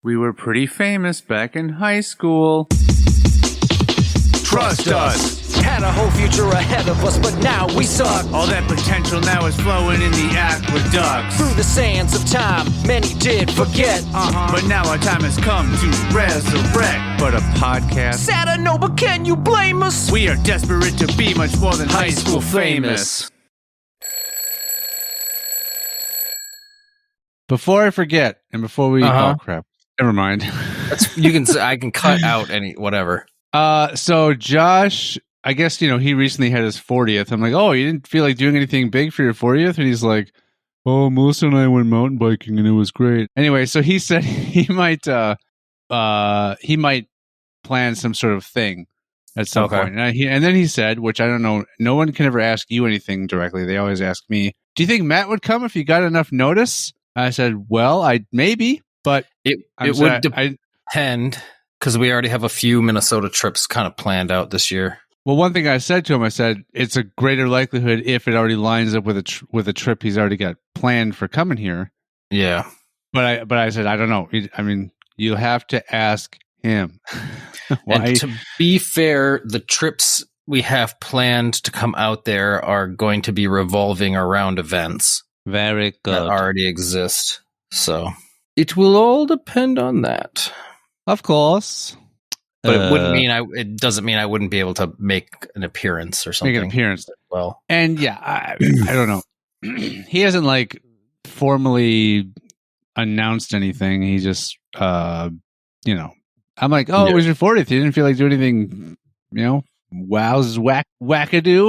We were pretty famous back in high school. Trust us. Had a whole future ahead of us, but now we suck. All that potential now is flowing in the aqueducts. Through the sands of time, many did forget. But now our time has come to resurrect. But a podcast. Sad I know, but can you blame us? We are desperate to be much more than high school famous. Before I forget, and before we oh crap, never mind. I can cut out any whatever. So Josh, I guess he recently had his 40th. I'm like, oh, you didn't feel like doing anything big for your 40th, and he's like, oh, Melissa and I went mountain biking and it was great. Anyway, so he said he might plan some sort of thing at some point. And then he said, which I don't know, no one can ever ask you anything directly. They always ask me, do you think Matt would come if you got enough notice? I said, well, maybe, but it would depend because we already have a few Minnesota trips kind of planned out this year. Well, one thing I said to him, I said, it's a greater likelihood if it already lines up with a trip he's already got planned for coming here. Yeah. But I said, I don't know. I mean, you'll have to ask him. And to be fair, the trips we have planned to come out there are going to be revolving around events. Very good. That already exist. So it will all depend on that. Of course. But it doesn't mean I wouldn't be able to make an appearance or something. Make an appearance. Well. And yeah, I don't know. He hasn't formally announced anything. He just I'm like, oh, it was your 40th. You didn't feel like doing anything, wow's wackadoo.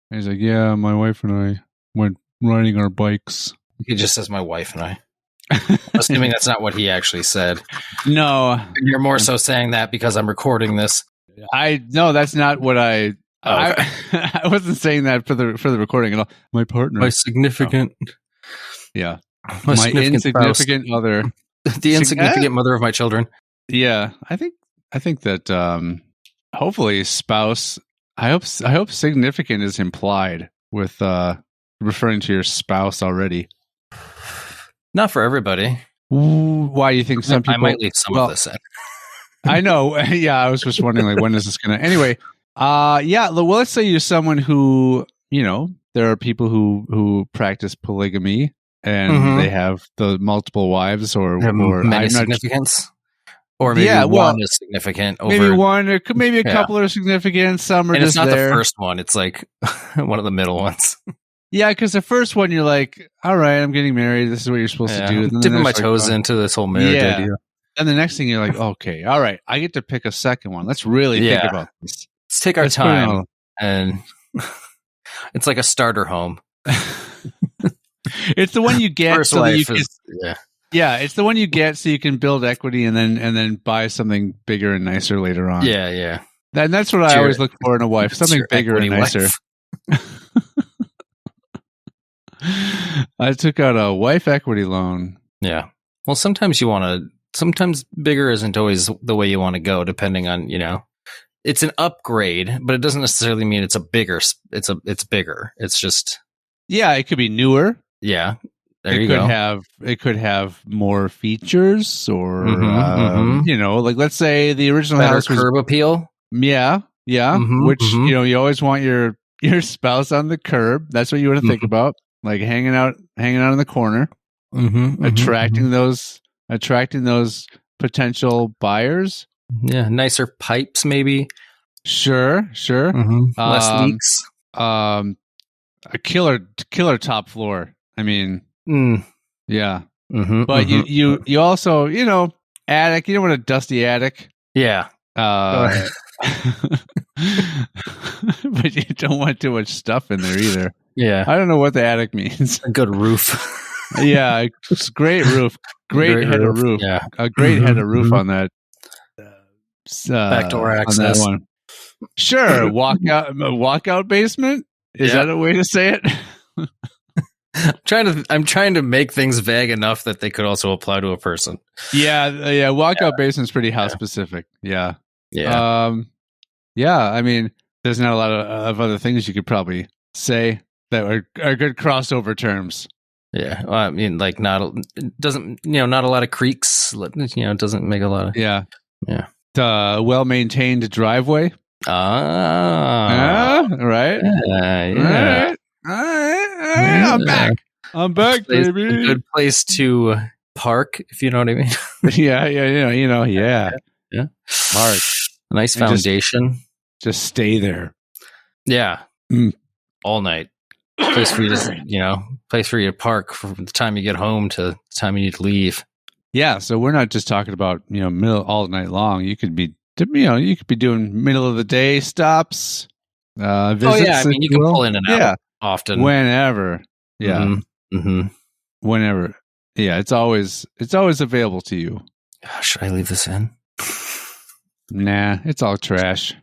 And he's like, yeah, my wife and I went riding our bikes. He just says my wife and I. Assuming that's not what he actually said. No. And you're more so saying that because I'm recording this. No, that's not what I wasn't saying that for the recording at all. My partner. My significant. Yeah. My insignificant mother. The insignificant mother of my children. Yeah. I think that hopefully spouse, I hope significant is implied with referring to your spouse already. Not for everybody. Why do you think some people... I might leave some of this in. I know. Yeah, I was just wondering, when is this going to... Anyway, well, let's say you're someone who, there are people who practice polygamy and they have the multiple wives or many significants. Or maybe one is significant. Maybe one, or maybe a couple are significant. Some are and just there. It's not the first one. It's like one of the middle ones. Yeah, because the first one, you're like, all right, I'm getting married. This is what you're supposed to do. I'm dipping my toes into this whole marriage idea. And the next thing, you're like, okay, all right, I get to pick a second one. Let's really think about this. Let's take our time. And it's like a starter home. It's the one you get First so that you can... Yeah, it's the one you get so you can build equity and then buy something bigger and nicer later on. Yeah. And that's what I always look for in a wife, something bigger and nicer. I took out a wife equity loan. Yeah. Well, sometimes sometimes bigger isn't always the way you want to go, depending on, it's an upgrade, but it doesn't necessarily mean it's bigger. It's just. Yeah, it could be newer. Yeah. There you go. It could have more features or, let's say the original house was curb appeal. Yeah. Which, you always want your spouse on the curb. That's what you want to think about. Like hanging out in the corner, attracting those potential buyers. Yeah, nicer pipes, maybe. Sure. Less leaks. A killer top floor. I mean, yeah. But you also attic. You don't want a dusty attic. Yeah. But you don't want too much stuff in there either. Yeah. I don't know what the attic means. A good roof. Yeah, it's great roof. Great head of roof. Yeah. A great head of roof on that. Backdoor access. On that one. Sure. Walkout basement? Is that a way to say it? I'm trying to make things vague enough that they could also apply to a person. Yeah. Walkout basement's pretty house specific. Yeah. Yeah. I mean, there's not a lot of other things you could probably say that are good crossover terms. Yeah, well, I mean, like not a lot of creeks. It doesn't make a lot of Yeah. yeah. Well-maintained driveway. Ah, Right. yeah. All right. I'm back. I'm back, baby. A good place to park, if you know what I mean. Yeah. Yeah. Park. A nice And foundation. Just stay there. Yeah. Mm. All night. Place for you to park from the time you get home to the time you need to leave. Yeah. So we're not just talking about, middle all night long. You could be, doing middle of the day stops, visits. Oh yeah. I mean, you can pull in and out often. Whenever. Yeah. Mm-hmm. Whenever. Yeah. It's always available to you. Should I leave this in? Nah, it's all trash.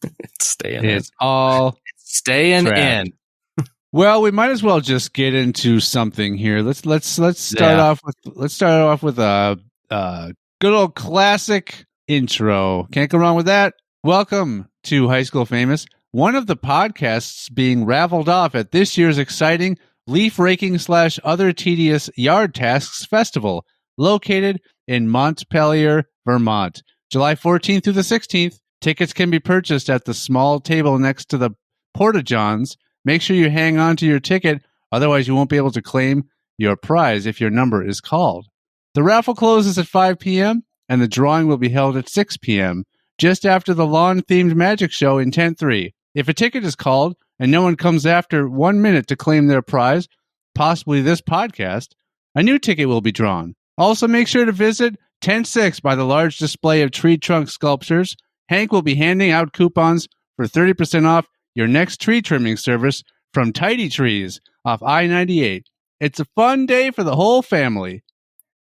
It's staying It's all staying trash. in. Well, we might as well just get into something here. Let's start off with a good old classic intro. Can't go wrong with that. Welcome to High School Famous, one of the podcasts being raffled off at this year's exciting leaf raking / other tedious yard tasks festival, located in Montpelier, Vermont, July 14th through the 16th. Tickets can be purchased at the small table next to the Porta-Johns. Make sure you hang on to your ticket, otherwise you won't be able to claim your prize if your number is called. The raffle closes at 5 p.m., and the drawing will be held at 6 p.m., just after the lawn-themed magic show in Tent 3. If a ticket is called and no one comes after 1 minute to claim their prize, possibly this podcast, a new ticket will be drawn. Also, make sure to visit Tent 6 by the large display of tree trunk sculptures. Hank will be handing out coupons for 30% off your next tree trimming service from Tidy Trees off I-98. It's a fun day for the whole family.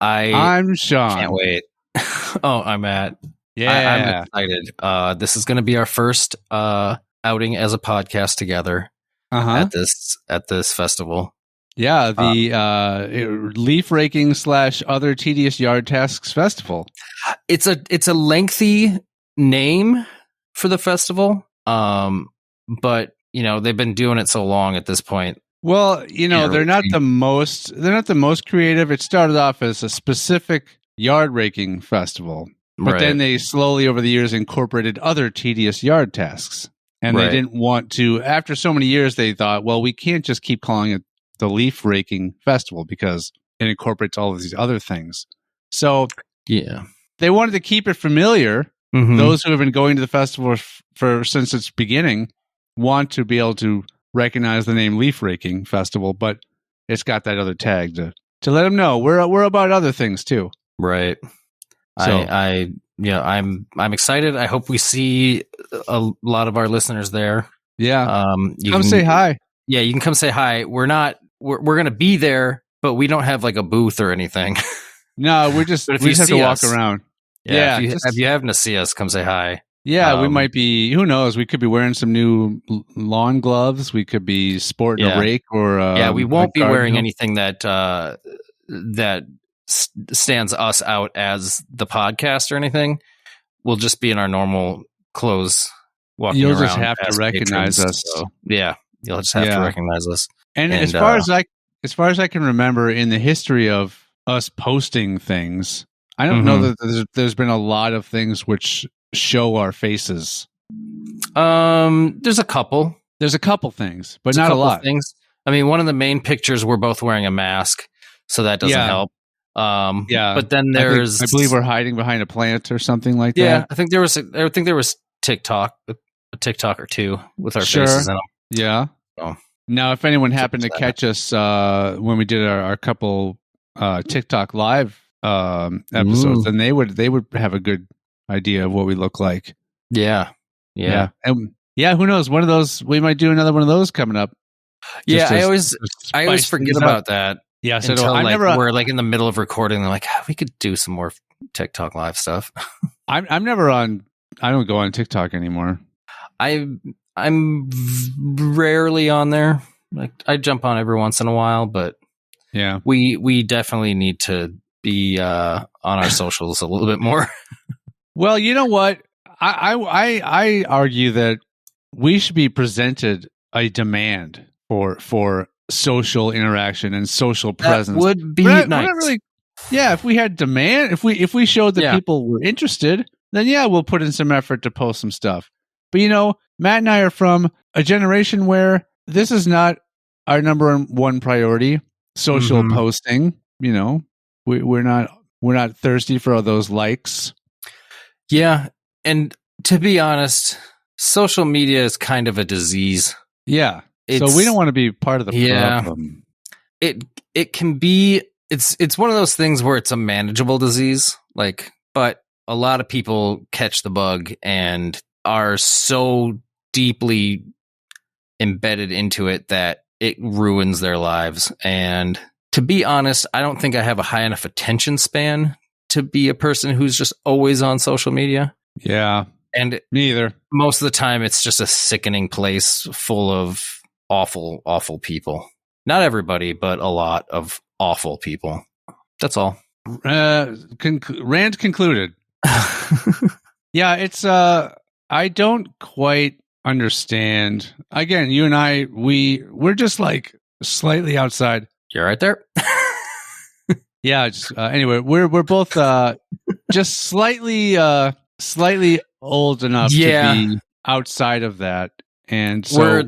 I'm Sean. Can't wait. Oh, I'm Matt. Yeah. I'm excited. This is going to be our first outing as a podcast together at this festival. Yeah, the leaf raking / other tedious yard tasks festival. It's a lengthy name for the festival. But they've been doing it so long at this point. Well, they're not the most creative. It started off as a specific yard raking festival, but then they slowly over the years incorporated other tedious yard tasks. And they didn't want to, after so many years, they thought, well, we can't just keep calling it the leaf raking festival because it incorporates all of these other things. So they wanted to keep it familiar. Mm-hmm. Those who have been going to the festival since its beginning want to be able to recognize the name Leaf Raking Festival, but it's got that other tag to let them know we're about other things too. Right. So I'm excited. I hope we see a lot of our listeners there. Yeah. Come say hi. Yeah, you can come say hi. We're going to be there, but we don't have like a booth or anything. No, we just have to walk around. Yeah. If you happen to see us, come say hi. Yeah, we might be, who knows? We could be wearing some new lawn gloves. We could be sporting a rake or we won't be wearing anything that stands us out as the podcast or anything. We'll just be in our normal clothes walking around. You'll just have to recognize us. So, yeah, you'll just have to recognize us. And as far as I can remember in the history of us posting things, I don't know that there's been a lot of things which show our faces. There's a couple. There's a couple things, but not a lot. Things. I mean, one of the main pictures, we're both wearing a mask, so that doesn't help. But then there's, I believe we're hiding behind a plant or something like that. Yeah, I think there was TikTok, a TikTok or two with our faces in them. Yeah. So, now, if anyone happened to catch us when we did our couple TikTok live episodes, then they would have a good idea of what we look like. Yeah. And who knows? One of those, we might do another one of those coming up. I always forget about that. Yeah, so until we're like in the middle of recording. They're like, we could do some more TikTok live stuff. I'm never on. I don't go on TikTok anymore. I'm rarely on there. Like I jump on every once in a while, but yeah, we definitely need to be on our socials a little bit more. Well, you know what? I argue that we should be presented a demand for social interaction and social presence. That would be we're nice. not really, yeah, if we had demand, if we showed that people were interested, then we'll put in some effort to post some stuff. But Matt and I are from a generation where this is not our number one priority. Social posting, we're not thirsty for all those likes. Yeah, and to be honest, social media is kind of a disease. Yeah, so we don't want to be part of the problem. It can be. It's one of those things where it's a manageable disease, but a lot of people catch the bug and are so deeply embedded into it that it ruins their lives. And to be honest, I don't think I have a high enough attention span to be a person who's just always on social media. Yeah. And me either. Most of the time, it's just a sickening place full of awful, awful people. Not everybody, but a lot of awful people. That's all. Rant concluded. Yeah, it's I don't quite understand. Again, you and I, we're just like slightly outside. You're right there. Yeah. Just, anyway, we're both just slightly old enough to be outside of that, and so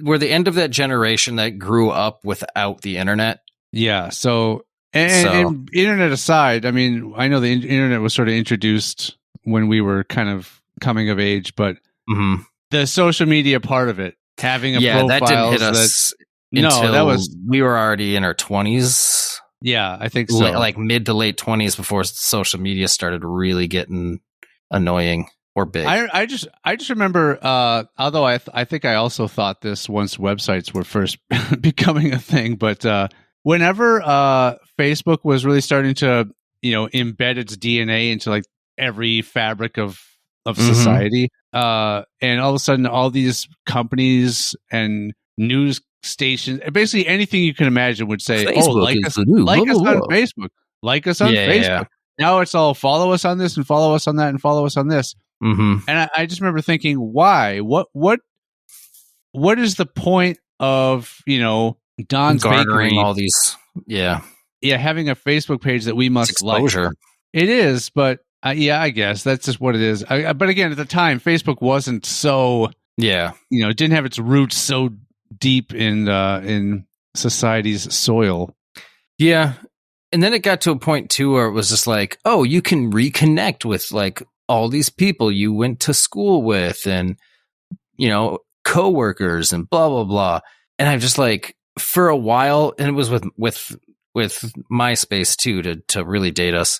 we're the end of that generation that grew up without the internet. Yeah. So and internet aside, I mean, I know the internet was sort of introduced when we were kind of coming of age, but the social media part of it, having a profile that didn't hit us. We were already in our 20s. Yeah, I think so. Like mid to late 20s before social media started really getting annoying or big. I just remember, although I think I also thought this once websites were first becoming a thing, but whenever Facebook was really starting to embed its DNA into like every fabric of society, and all of a sudden all these companies and news stations, basically anything you can imagine would say, Facebook like us on Facebook, like us on Facebook. Yeah. Now it's all follow us on this and follow us on that and follow us on this. And I just remember thinking, why? What is the point of Don's garnering Bakery, all these? Yeah, having a Facebook page that we must exposure. Like. It is, but I guess that's just what it is. But again, at the time, Facebook wasn't so. Yeah, it didn't have its roots so deep in society's soil. Yeah, and then it got to a point too where it was just like, oh, you can reconnect with like all these people you went to school with, and coworkers, and blah blah blah. And I'm just like, for a while, and it was with MySpace too to really date us.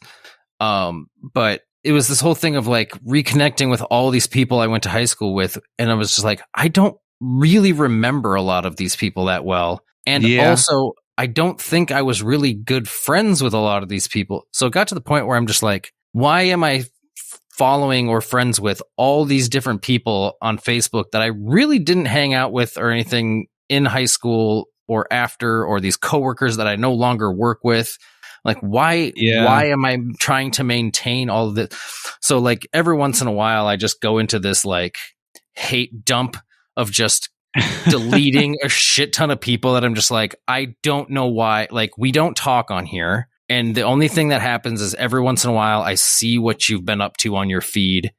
But it was this whole thing of like reconnecting with all these people I went to high school with, and I was just like, I don't really remember a lot of these people that well, and also I don't think I was really good friends with a lot of these people. So it got to the point where I'm just like, why am I following or friends with all these different people on Facebook that I really didn't hang out with or anything in high school or after, or these coworkers that I no longer work with? Like, why am I trying to maintain all of this? So like every once in a while, I just go into this like hate dump of just deleting a shit ton of people that I'm just like, I don't know why. Like, we don't talk on here. And the only thing that happens is every once in a while, I see what you've been up to on your feed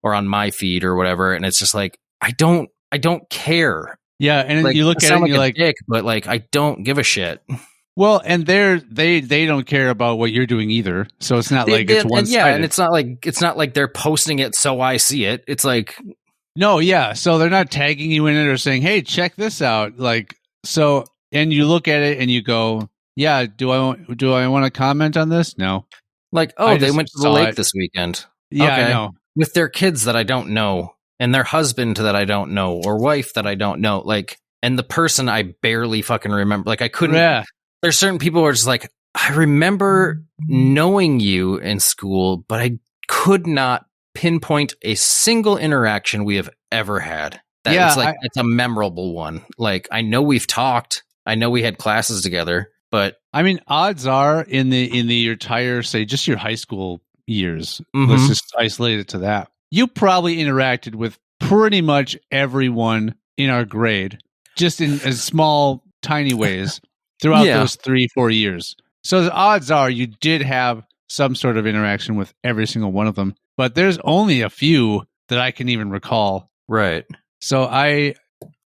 or on my feed or whatever. And it's just like, I don't care. Yeah. And like, you look at it and you're like, dick, but like, I don't give a shit. Well, and they don't care about what you're doing either. So it's not it's one-sided. Yeah, and it's not like they're posting it so I see it. It's like, no, yeah. So they're not tagging you in it or saying, "Hey, check this out." Like, so, and you look at it and you go, "Yeah, do I want to comment on this?" No. Like, oh, they went to the lake this weekend. Yeah, okay. I know. With their kids that I don't know, and their husband that I don't know, or wife that I don't know, like, and the person I barely fucking remember. Like, I couldn't. Yeah. There's certain people who are just like, I remember knowing you in school, but I could not pinpoint a single interaction we have ever had. It's a memorable one. Like, I know we've talked. I know we had classes together, but I mean, odds are in the entire, say, just your high school years, let's just isolate it to that. You probably interacted with pretty much everyone in our grade, just in a small tiny ways throughout Yeah. those 3-4 years. So the odds are you did have some sort of interaction with every single one of them, but there's only a few that I can even recall. Right. So I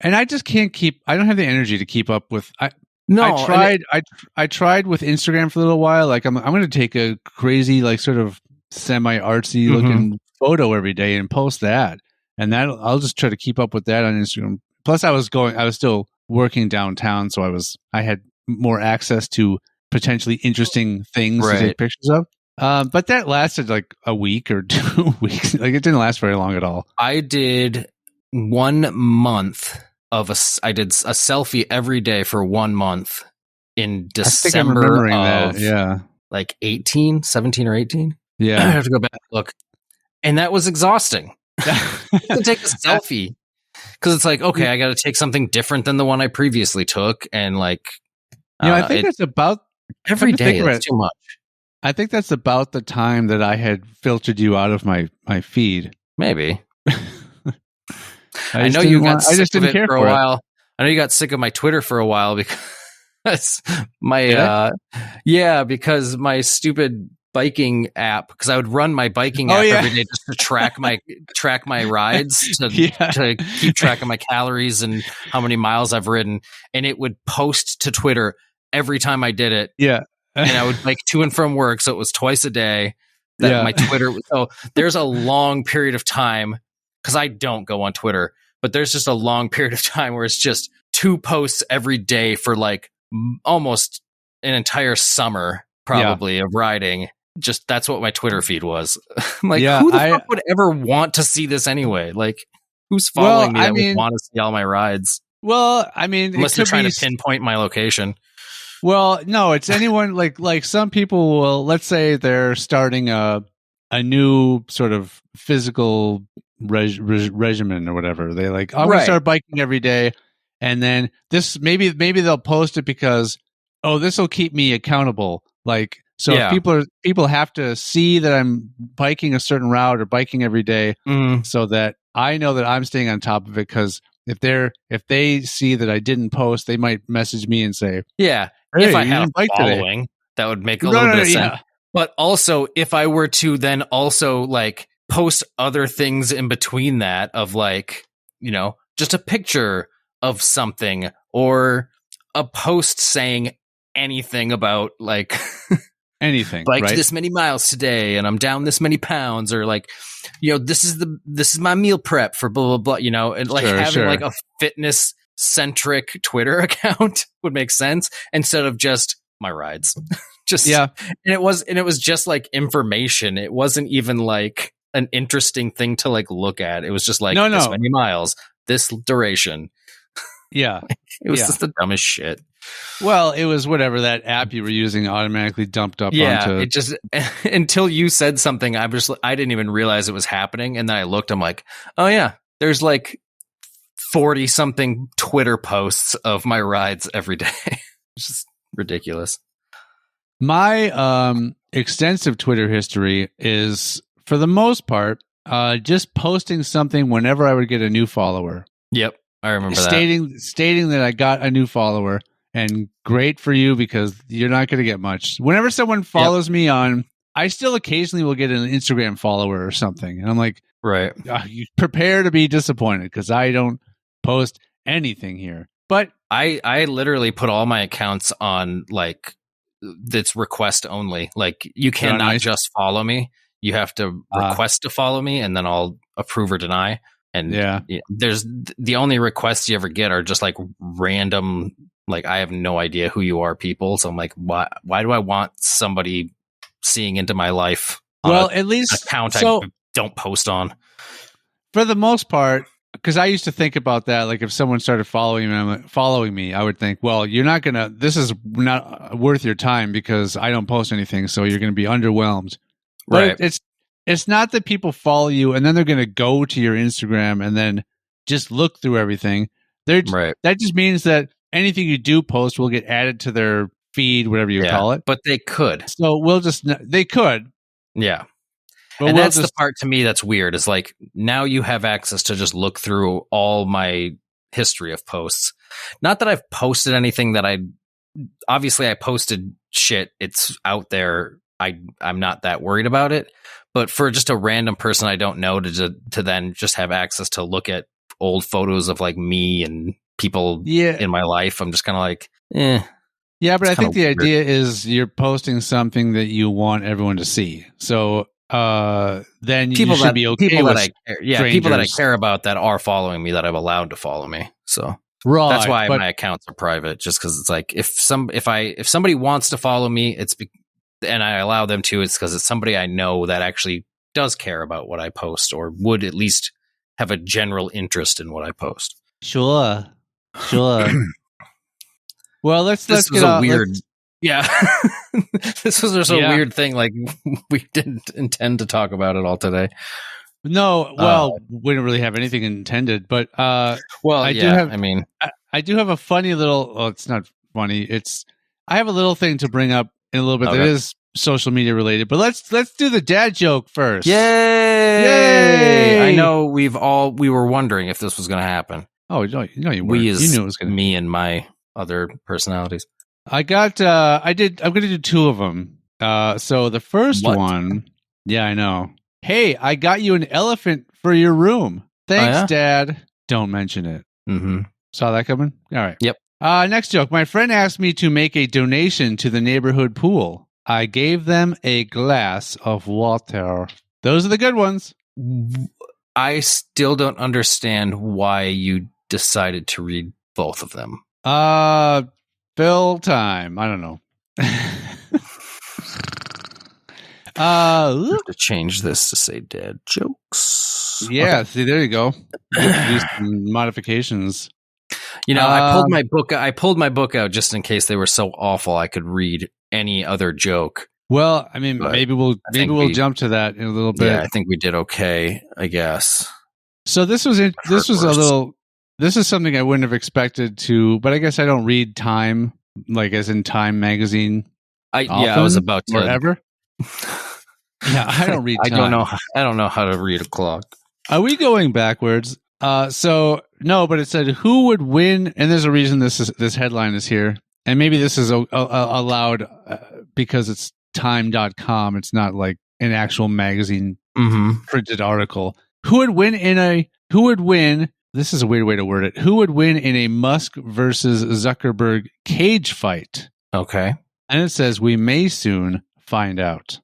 just can't I don't have the energy to keep up with. I tried with Instagram for a little while. Like I'm going to take a crazy, like sort of semi artsy looking photo every day and post that. And I'll just try to keep up with that on Instagram. Plus I was still working downtown. So I had more access to potentially interesting things to take pictures of. But that lasted like a week or 2 weeks. Like it didn't last very long at all. I did 1 month I did a selfie every day for 1 month in December of like 17 or 18. Yeah. I have to go back and look. And that was exhausting. To take a selfie. Because it's like, okay, I got to take something different than the one I previously took. And like, I think that's about every day. That's too much. I think that's about the time that I had filtered you out of my feed. Maybe. I know you got sick of it for a while. I know you got sick of my Twitter for a while because because my stupid biking app, because I would run my biking app every day just to track my rides to keep track of my calories and how many miles I've ridden, and it would post to Twitter every time I did it. Yeah. And I would like to and from work, so it was twice a day that my Twitter. So there's a long period of time, because I don't go on Twitter, but there's just a long period of time where it's just 2 posts every day for like almost an entire summer, probably, of riding. Just that's what my Twitter feed was. I'm like, who the fuck would ever want to see this anyway? Like, who's following me that would want to see all my rides? Well, I mean, unless they're trying to pinpoint my location. Well, no, it's anyone like some people will, let's say they're starting a new sort of physical regimen or whatever. They like, I'm going to start biking every day. And then this, maybe they'll post it because, this will keep me accountable. Like, so if people have to see that I'm biking a certain route or biking every day so that I know that I'm staying on top of it. Cause if they see that I didn't post, they might message me and say, hey, if I had a following, that would make a little bit of sense. But also, if I were to then also like post other things in between that of like, just a picture of something or a post saying anything about like anything, biked this many miles today and I'm down this many pounds, or like, this is my meal prep for blah, blah, blah, and like having like a fitness centric Twitter account would make sense instead of just my rides. And it was just like information. It wasn't even like an interesting thing to like look at. It was just like this many miles, this duration. Yeah. It was just the dumbest shit. Well, it was whatever that app you were using automatically dumped up onto. It just until you said something, I didn't even realize it was happening, and then I looked. I'm like, oh yeah, there's like 40 something Twitter posts of my rides every day. It's just ridiculous. My extensive Twitter history is, for the most part, just posting something whenever I would get a new follower. Yep, I remember stating that I got a new follower, and great for you because you're not going to get much. Whenever someone follows me on, I still occasionally will get an Instagram follower or something, and I'm like, you prepare to be disappointed because I don't post anything here. But I literally put all my accounts on like that's request only. Like you cannot just follow me. You have to request to follow me, and then I'll approve or deny. And there's the only requests you ever get are just like random, like I have no idea who you are people. So I'm like, why do I want somebody seeing into my life? Well, at least account I don't post on. For the most part, because I used to think about that, like if someone started following me, I would think, well, this is not worth your time because I don't post anything, so you're going to be underwhelmed. But it's not that people follow you and then they're going to go to your Instagram and then just look through everything. That just means that anything you do post will get added to their feed, whatever you call it. But they could. So they could. Yeah. But that's the part to me that's weird, is like now you have access to just look through all my history of posts. Not that I've posted anything that obviously I posted shit. It's out there. I'm not that worried about it. But for just a random person I don't know to then just have access to look at old photos of like me and people in my life, I'm just kind of like, Yeah, but I think the idea is you're posting something that you want everyone to see. So then you should be okay people with people that I care about that are following me that I've allowed to follow me. So that's why my accounts are private, just because it's like if somebody wants to follow me, and I allow them to, it's because it's somebody I know that actually does care about what I post, or would at least have a general interest in what I post. Sure. Well, let's get weird. Yeah, this was just a weird thing. Like we didn't intend to talk about it all today. No, well, we didn't really have anything intended, but I do have a funny little. Well, it's not funny. I have a little thing to bring up in a little bit that is social media related. But let's do the dad joke first. Yay! I know we were wondering if this was going to happen. Oh, you weren't. You knew it was going to. Me and my other personalities. I'm going to do two of them. So the first one, yeah, I know. Hey, I got you an elephant for your room. Thanks, Dad. Don't mention it. Mm-hmm. Saw that coming? All right. Yep. Next joke. My friend asked me to make a donation to the neighborhood pool. I gave them a glass of water. Those are the good ones. I still don't understand why you decided to read both of them. Fill time. I don't know. To change this to say dad jokes. Yeah, see, there you go. Do some modifications. I pulled my book out just in case they were so awful I could read any other joke. Well, I mean, maybe we'll jump to that in a little bit. Yeah, I think we did okay, I guess. So this is something I wouldn't have expected to, but I guess I don't read Time, like as in Time magazine. I was about to. Forever. Yeah, I don't read Time. I don't know how to read a clock. Are we going backwards? So no, but it said who would win, and there's a reason this headline is here, and maybe this is allowed because it's time.com. It's not like an actual magazine printed article. Who would win? This is a weird way to word it. Who would win in a Musk versus Zuckerberg cage fight? Okay. And it says we may soon find out.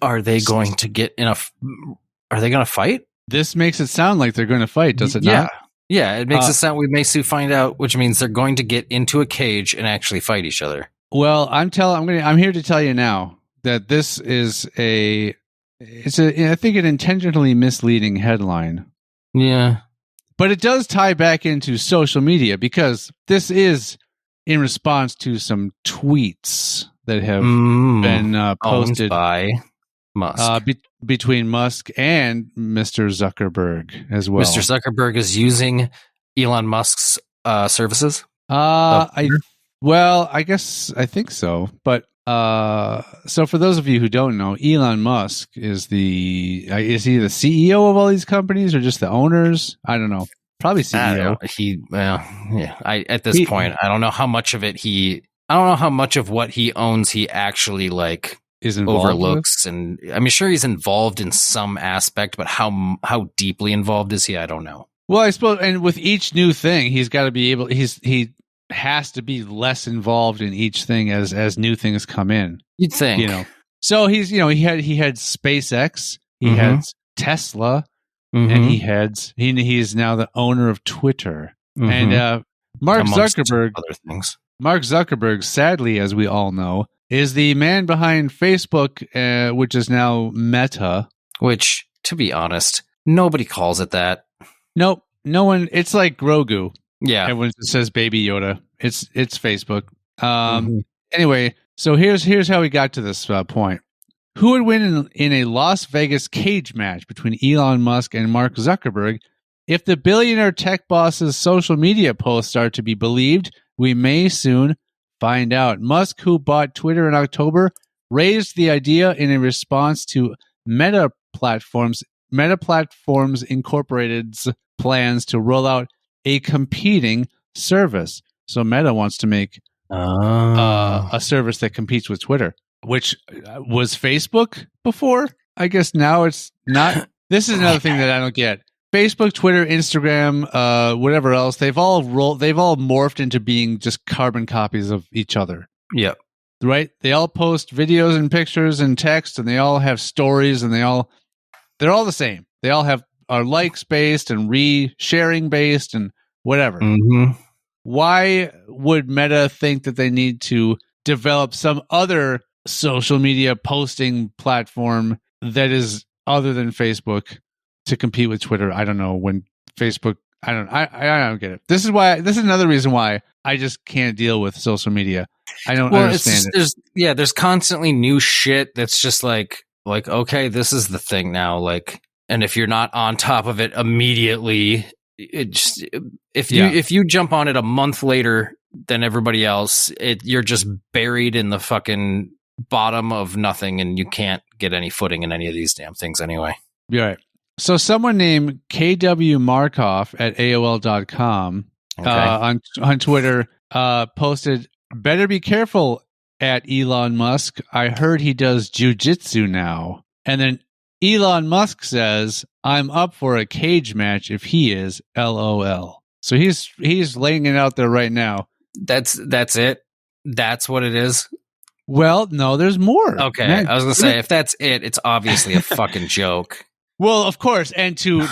Are they going to get are they going to fight? This makes it sound like they're going to fight, does it not? Yeah, it makes it sound we may soon find out, which means they're going to get into a cage and actually fight each other. Well, I'm here to tell you now that this is I think an intentionally misleading headline. Yeah. But it does tie back into social media because this is in response to some tweets that have been posted by Musk. Between Musk and Mr. Zuckerberg as well. Mr. Zuckerberg is using Elon Musk's services? I think so. But so for those of you who don't know, Elon Musk is he the CEO of all these companies or just the owners? I don't know. Probably CEO. At this point, I don't know how much of what he owns he actually is involved overlooks with? And I mean, sure, he's involved in some aspect, but how deeply involved is he? I don't know. Well, I suppose, and with each new thing, he's got to be able. He has to be less involved in each thing as new things come in. You'd think, So he had SpaceX, he had Tesla, and he is now the owner of Twitter, and Mark Zuckerberg. Other things. Mark Zuckerberg, sadly, as we all know, is the man behind Facebook, which is now Meta. Which, to be honest, nobody calls it that. Nope, no one. It's like Grogu. Yeah, everyone says Baby Yoda. It's Facebook. Anyway, so here's how we got to this point. Who would win in a Las Vegas cage match between Elon Musk and Mark Zuckerberg? If the billionaire tech boss's social media posts are to be believed, we may soon find out. Musk, who bought Twitter in October, raised the idea in a response to Meta Platforms Incorporated's plans to roll out a competing service. So Meta wants to make a service that competes with Twitter, which was Facebook before. I guess now it's not. This is another thing that I don't get. Facebook, Twitter, Instagram, whatever else, they've all morphed into being just carbon copies of each other. Yep. Right? They all post videos and pictures and text, and they all have stories, and they're all the same. They all are likes based and re-sharing based and whatever. Mm-hmm. Why would Meta think that they need to develop some other social media posting platform that is other than Facebook to compete with Twitter? I don't know. When Facebook, I don't get it. This is another reason why I just can't deal with social media. I don't understand it. There's constantly new shit that's just like, okay, this is the thing now. Like, and if you're not on top of it immediately, if you jump on it a month later than everybody else, you're just buried in the fucking bottom of nothing, and you can't get any footing in any of these damn things anyway. You're right. So someone named KW Markov at AOL.com on Twitter posted, "Better be careful at Elon Musk. I heard he does jujitsu now." And then Elon Musk says, "I'm up for a cage match if he is, LOL." So he's laying it out there right now. That's it. That's what it is. Well, no, there's more. Okay, man, I was gonna say, if that's it, it's obviously a fucking joke. Well, of course, and to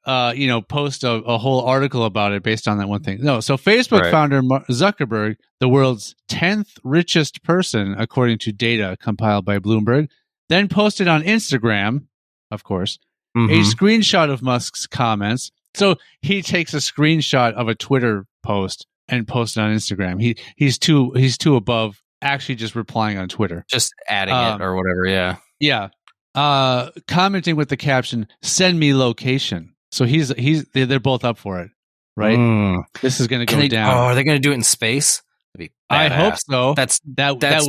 post a whole article about it based on that one thing. No, so Facebook founder Mark Zuckerberg, the world's 10th richest person according to data compiled by Bloomberg, then posted on Instagram, of course, a screenshot of Musk's comments. So he takes a screenshot of a Twitter post and posts it on Instagram. He's too above actually just replying on Twitter, just adding it or whatever. Yeah. Yeah. Commenting with the caption, "Send me location." So they're both up for it, right? This is going to go down. Oh, are they going to do it in space? I hope so. That's would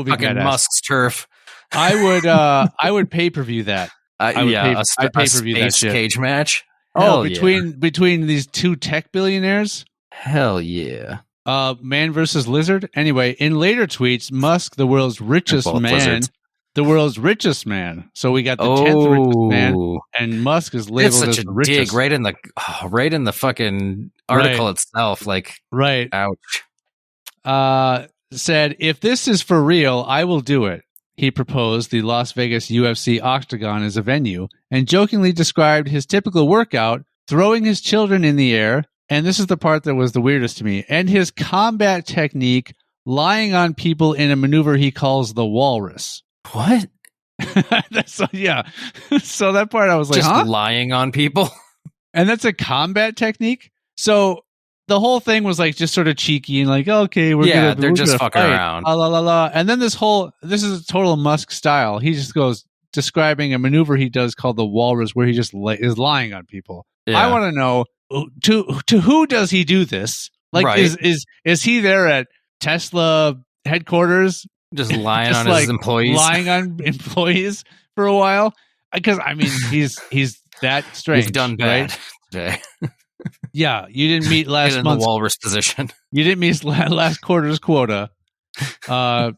be fucking badass. Musk's turf. I would pay-per-view that. I'd pay-per-view that shit. Cage match. Between these two tech billionaires. Hell yeah. Man versus lizard. Anyway, in later tweets, Musk, the world's richest man. So we got the 10th richest man, and Musk is labeled as the richest. Dig right in the fucking article itself. Like, right. Ouch. Said, "If this is for real, I will do it." He proposed the Las Vegas UFC Octagon as a venue and jokingly described his typical workout, throwing his children in the air. And this is the part that was the weirdest to me. And his combat technique, lying on people in a maneuver he calls the Walrus. What? Yeah. So that part I was like, just lying on people? And that's a combat technique? So the whole thing was like just sort of cheeky and like, okay, they're just fucking around. La la la. And then this is a total Musk style. He just goes describing a maneuver he does called the Walrus, where he just is lying on people. Yeah. I want to know, to who does he do this? Like, is he there at Tesla headquarters, just lying on his employees, lying on employees for a while? Because I mean, he's that strange. We've done bad today. Yeah, you didn't meet last month's Walrus position. You didn't meet last quarter's quota. Go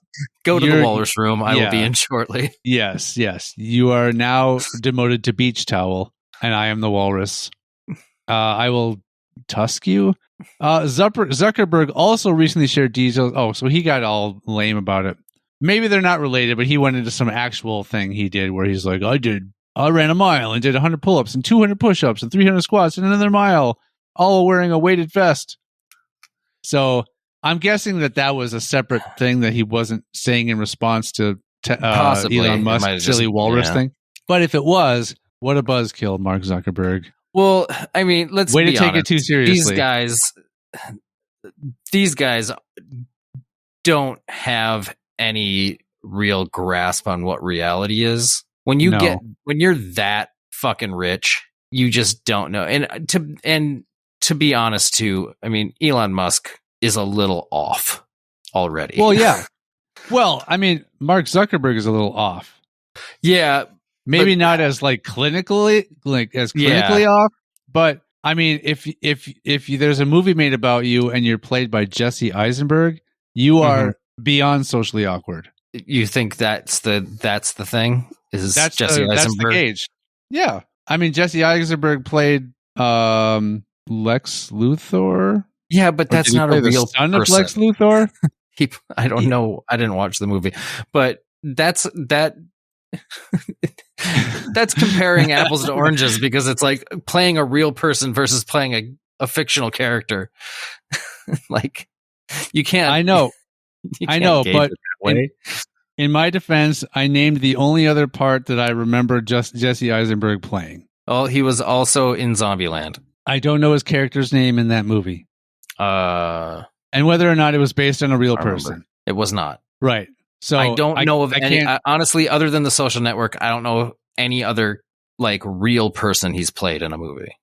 to the Walrus room. I will be in shortly. Yes. You are now demoted to beach towel, and I am the Walrus. I will tusk you. Zuckerberg also recently shared details. Oh, so he got all lame about it. Maybe they're not related, but he went into some actual thing he did where he's like, I ran a mile and did 100 pull-ups and 200 push-ups and 300 squats and another mile, all wearing a weighted vest. So I'm guessing that was a separate thing that he wasn't saying in response to Elon Musk's silly walrus thing. But if it was, what a buzzkill, Mark Zuckerberg. Well, I mean, let's way be to take honest. It too seriously. These guys don't have any real grasp on what reality is. When you're that fucking rich, you just don't know. And to be honest too, I mean, Elon Musk is a little off already. Well, yeah. Well, I mean, Mark Zuckerberg is a little off. Yeah. Maybe not as clinically off, but I mean, if there's a movie made about you and you're played by Jesse Eisenberg, you are beyond socially awkward. You think that's the thing? Is That's Jesse that's the Eisenberg? gauge. Yeah, I mean Jesse Eisenberg played Lex Luthor. Yeah, but that's not a real son person. of Lex Luthor. I don't know. I didn't watch the movie, but that's comparing apples to oranges because it's like playing a real person versus playing a fictional character. Like you can't. I know, gauge but it that way. In my defense, I named the only other part that I remember just Jesse Eisenberg playing. Oh, he was also in Zombieland. I don't know his character's name in that movie. And whether or not it was based on a real person. It was not. Right. So I don't know of any, honestly, other than The Social Network, I don't know any other like real person he's played in a movie.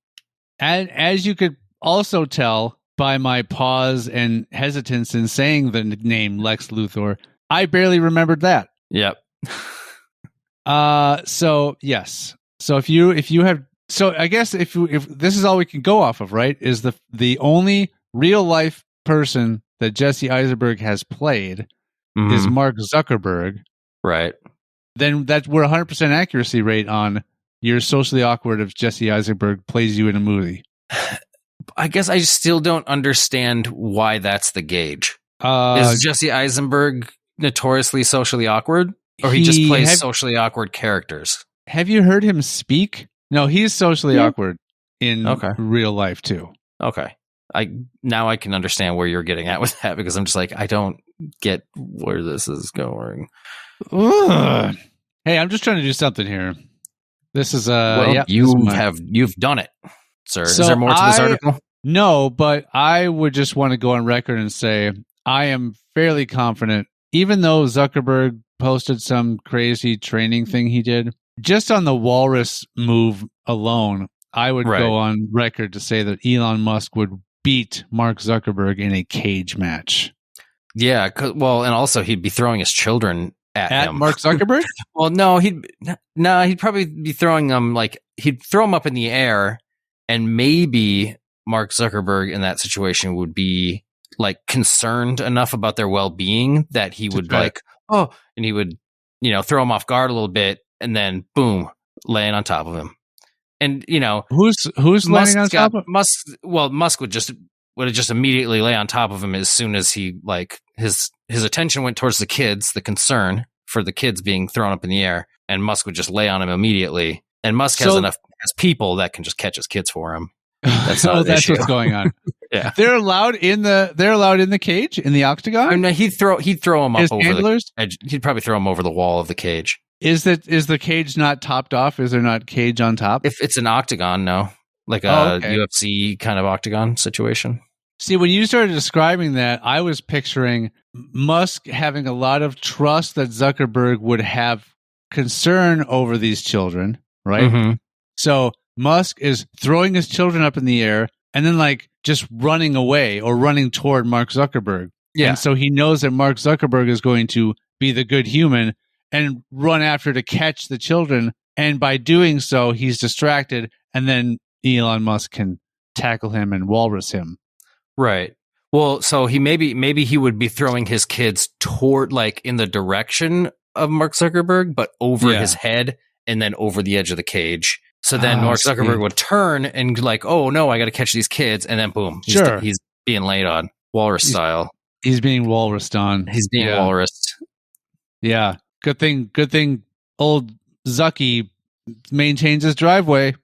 And as you could also tell by my pause and hesitance in saying the name Lex Luthor, I barely remembered that. Yep. So yes. So if you have, so I guess if this is all we can go off of, right, is the only real life person that Jesse Eisenberg has played is Mark Zuckerberg. Right. Then we're 100% accuracy rate on you're socially awkward if Jesse Eisenberg plays you in a movie. I guess I still don't understand why that's the gauge. Is Jesse Eisenberg notoriously socially awkward? Or he just plays socially awkward characters? Have you heard him speak? No, he's socially awkward in real life too. Okay. Now I can understand where you're getting at with that because I'm just like, I don't get where this is going. Ugh. Hey, I'm just trying to do something here. This is you've done it, sir. So is there more to this article? No, but I would just want to go on record and say I am fairly confident, even though Zuckerberg posted some crazy training thing he did, just on the Walrus move alone, I would go on record to say that Elon Musk would beat Mark Zuckerberg in a cage match. Yeah, and also he'd be throwing his children at him. Mark Zuckerberg? Well, no, he'd probably be throwing them he'd throw them up in the air, and maybe Mark Zuckerberg in that situation would be like concerned enough about their well-being that he would and he would, throw him off guard a little bit, and then boom, laying on top of him. And who's laying on top of Musk? Well, Musk would have just immediately lay on top of him as soon as he his attention went towards the kids, the concern for the kids being thrown up in the air, and Musk would just lay on him immediately. And Musk has people that can just catch his kids for him. That's that's what's going on. Yeah, they're allowed in the cage, in the octagon. I mean, he'd throw him up over handlers? the edge. He'd probably throw him over the wall of the cage. Is the cage not topped off? Is there not cage on top? If it's an octagon, no, like a UFC kind of octagon situation. See, when you started describing that, I was picturing Musk having a lot of trust that Zuckerberg would have concern over these children, right? Mm-hmm. So Musk is throwing his children up in the air and then just running away or running toward Mark Zuckerberg. Yeah. And so he knows that Mark Zuckerberg is going to be the good human and run after to catch the children. And by doing so, he's distracted, and then Elon Musk can tackle him and walrus him. Right. Well, so maybe he would be throwing his kids toward in the direction of Mark Zuckerberg, but over his head and then over the edge of the cage. So then Mark Zuckerberg would turn and oh no, I got to catch these kids, and then boom, he's being laid on walrus style. He's being walrused on. He's being walrused. Yeah. Good thing old Zucky maintains his driveway.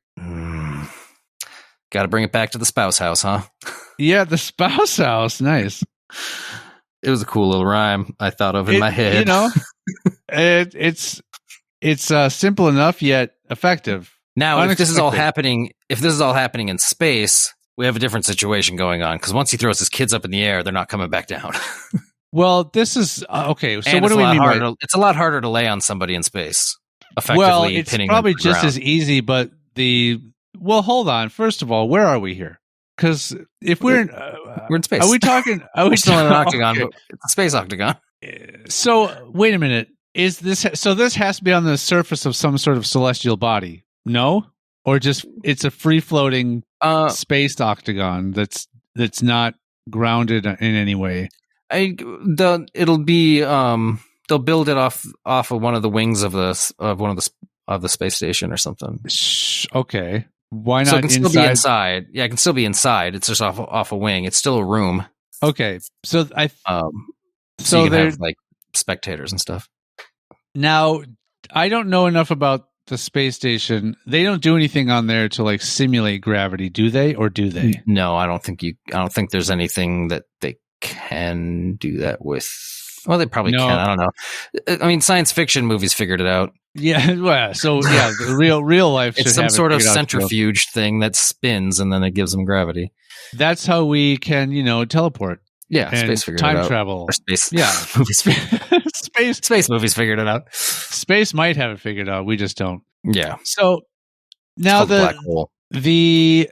Got to bring it back to the spouse house, huh? Yeah, the spouse house. Nice. It was a cool little rhyme I thought of in my head. It's simple enough yet effective. Now, if this is all happening in space, we have a different situation going on, because once he throws his kids up in the air, they're not coming back down. Well, this is okay. So and what do we mean by it's a lot harder to lay on somebody in space effectively? Well, it's probably just as easy, but hold on. First of all, where are we here? Because if we're in space, are we talking? Are we still in an octagon? Okay. But it's a space octagon. So wait a minute. Is this so? This has to be on the surface of some sort of celestial body. No. or just it's a free floating space octagon that's not grounded in any way? It'll be they'll build it off of one of the wings of the space station or something. Okay, why not? So it can still be inside. Yeah, it can still be inside. It's just off a wing. It's still a room. Okay, so so you can have like spectators and stuff. Now, I don't know enough about the space station. They don't do anything on there to like simulate gravity, do they? Or do they? No, I don't think there's anything that they can do that with. Well, they probably can. I don't know. I mean, science fiction movies figured it out. Yeah, well, so yeah, the real life. It's some sort of centrifuge thing that spins and then it gives them gravity. That's how we can, teleport. Yeah, space figured time it out. travel. Or space. Yeah, space movies figured it out. Space might have it figured out. We just don't. Yeah. So now black hole. the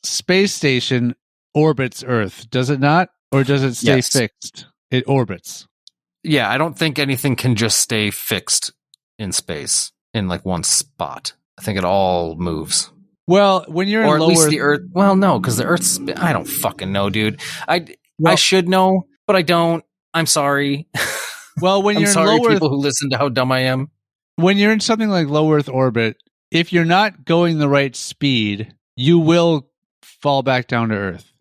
space station orbits Earth, does it not, or does it stay fixed? It orbits. Yeah, I don't think anything can just stay fixed in space in like one spot. I think it all moves. Well, when you're or in at low least Earth, the Earth. Well, no, because the Earth's. I don't fucking know, dude. I should know, but I don't. I'm sorry. Well, when I'm you're sorry, in low people Earth, who listen to how dumb I am. When you're in something like low Earth orbit, if you're not going the right speed, you will fall back down to Earth.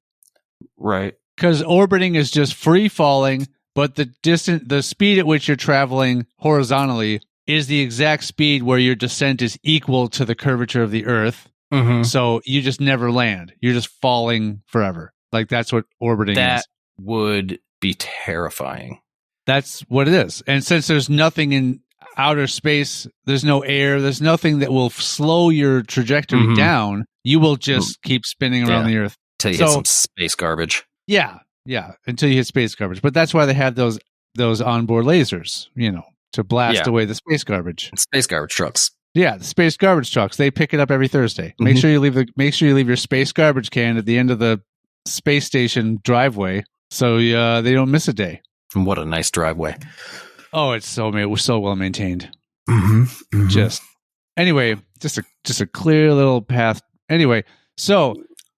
Right. Because orbiting is just free falling, but the speed at which you're traveling horizontally is the exact speed where your descent is equal to the curvature of the Earth. Mm-hmm. So you just never land. You're just falling forever. Like that's what orbiting is. That would be terrifying. That's what it is. And since there's nothing in outer space, there's no air, there's nothing that will slow your trajectory down, you will just keep spinning around the Earth. Until you hit some space garbage. Yeah. Until you hit space garbage. But that's why they have those onboard lasers, to blast away the space garbage. Space garbage trucks. Yeah, the space garbage trucks. They pick it up every Thursday. Make sure you leave your space garbage can at the end of the space station driveway so they don't miss a day. And what a nice driveway. Oh, it was so well maintained. Just anyway, just a clear little path. Anyway, so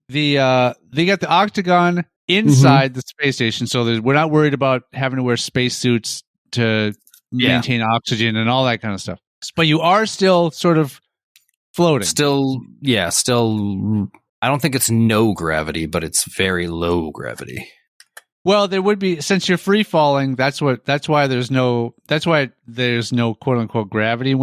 they got the octagon inside the space station, so we're not worried about having to wear spacesuits to maintain oxygen and all that kind of stuff. But you are still sort of floating. Still. I don't think it's no gravity, but it's very low gravity. Well, there would be, since you're free falling. That's why there's no quote unquote gravity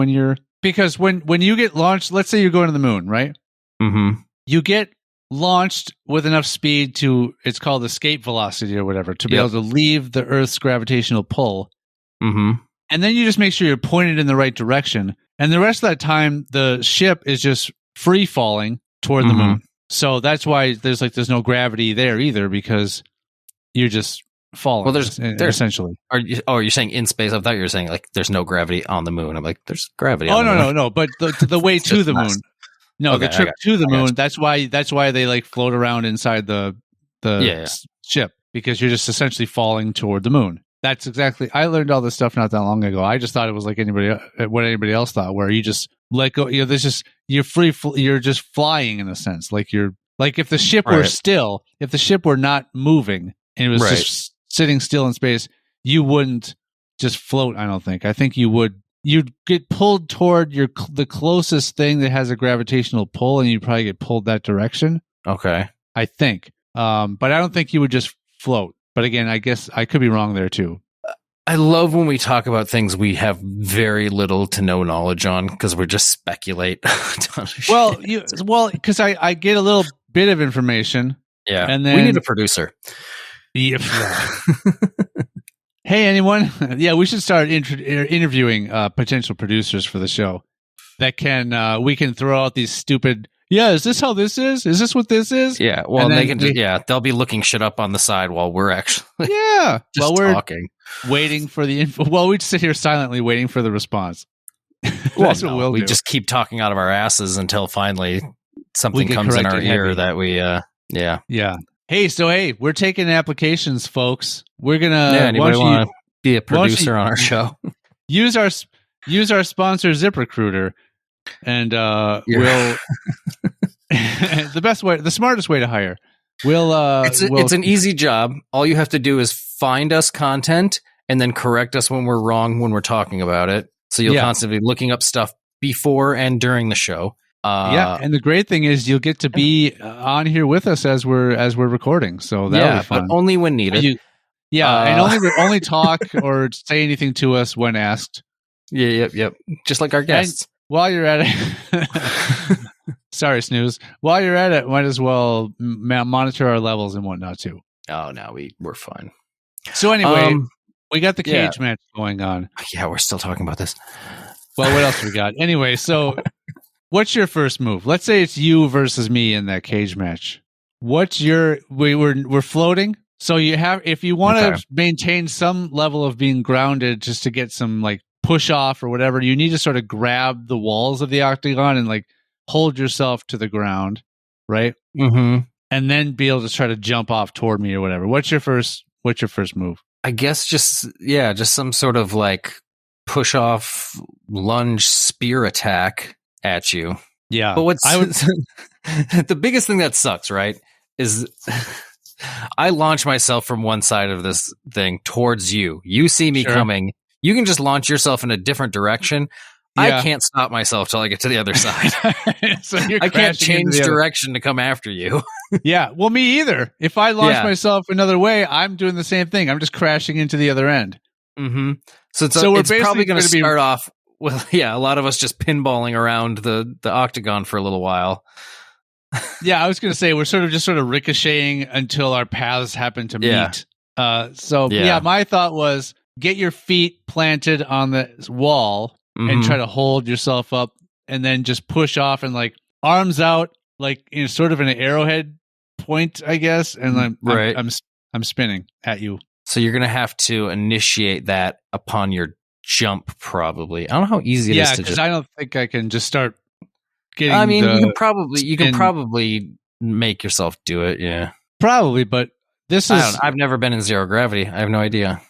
because when you get launched. Let's say you're going to the moon, right? Mm-hmm. You get launched with enough speed to, it's called escape velocity or whatever, to be able to leave the Earth's gravitational pull. Mm-hmm. And then you just make sure you're pointed in the right direction. And the rest of that time, the ship is just free falling toward the moon. So that's why there's no gravity there either, because you're just falling. Well, there's essentially. You're saying in space? I thought you were saying like there's no gravity on the moon. I'm like, there's gravity. Oh, no. But the way to the moon. No, the trip to the moon. That's why they like float around inside the ship, because you're just essentially falling toward the moon. That's exactly. I learned all this stuff not that long ago. I just thought it was like what anybody else thought, where you just let go. There's just you're free. You're just flying in a sense. Like if the ship were still, if the ship were not moving and it was just sitting still in space, you wouldn't just float. I don't think. I think you would. You'd get pulled toward the closest thing that has a gravitational pull, and you'd probably get pulled that direction. Okay, I think. But I don't think you would just float. But again, I guess I could be wrong there too. I love when we talk about things we have very little to no knowledge on, because we just speculate. Because I get a little bit of information. Yeah, and then we need a producer. Yeah. Hey, anyone? Yeah, we should start interviewing potential producers for the show. That we can throw out these stupid. Yeah, is this how this is? Is this what this is? Yeah, well, and they can they'll be looking shit up on the side while we're actually while we're talking, waiting for the info. Well, we'd sit here silently waiting for the response. That's what we'll do. We just keep talking out of our asses until finally something comes in our ear that we Hey, we're taking applications, folks. We're gonna. Anybody want to be a producer on our show? Use our sponsor, ZipRecruiter. and we'll the smartest way to hire. It's an easy job. All you have to do is find us content and then correct us when we're wrong when we're talking about it. So you'll constantly be looking up stuff before and during the show. And the great thing is you'll get to be on here with us as we're recording. So that'll be fun. But only when needed. And only talk or say anything to us when asked. Yep. Just like our guests. And while you're at it, sorry, Snooze. While you're at it, might as well monitor our levels and whatnot too. Oh, no, we're fine. So anyway, we got the cage match going on. Yeah, we're still talking about this. Well, what else we got? Anyway, so what's your first move? Let's say it's you versus me in that cage match. We're floating. So if you want to maintain some level of being grounded just to get some like push off or whatever, you need to sort of grab the walls of the octagon and like hold yourself to the ground, right? Mm-hmm. And then be able to try to jump off toward me or whatever. What's your first move? I guess just some sort of like push off lunge spear attack at you. Yeah. But the biggest thing that sucks, right, is I launch myself from one side of this thing towards you. You see me coming. You can just launch yourself in a different direction. I can't stop myself till I get to the other side. So I can't change direction to come after you. Yeah. Well, me either. If I launch myself another way, I'm doing the same thing. I'm just crashing into the other end. Mm-hmm. So it's probably going to start off with, a lot of us just pinballing around the octagon for a little while. Yeah, I was going to say we're sort of ricocheting until our paths happen to meet. My thought was get your feet planted on the wall and try to hold yourself up, and then just push off and like arms out, like in sort of an arrowhead point, I guess. And I'm spinning at you. So you're going to have to initiate that upon your jump, probably. I don't know how easy it is to because I don't think I can just start getting. I mean, you can probably make yourself do it. Yeah, probably. But I've never been in zero gravity. I have no idea.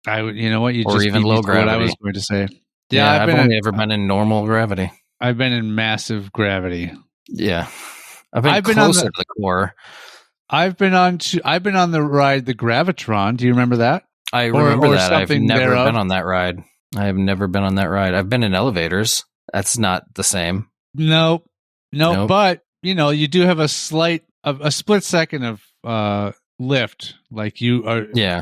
You know what? Or even low gravity. What I was going to say. Yeah, I've only ever been in normal gravity. I've been in massive gravity. Yeah, I've been closer to the core. I've been on the ride, the Gravitron. Do you remember that? I remember that. I've never been on that ride. I have never been on that ride. I've been in elevators. That's not the same. No. But you do have a split second of lift. Like you are. Yeah.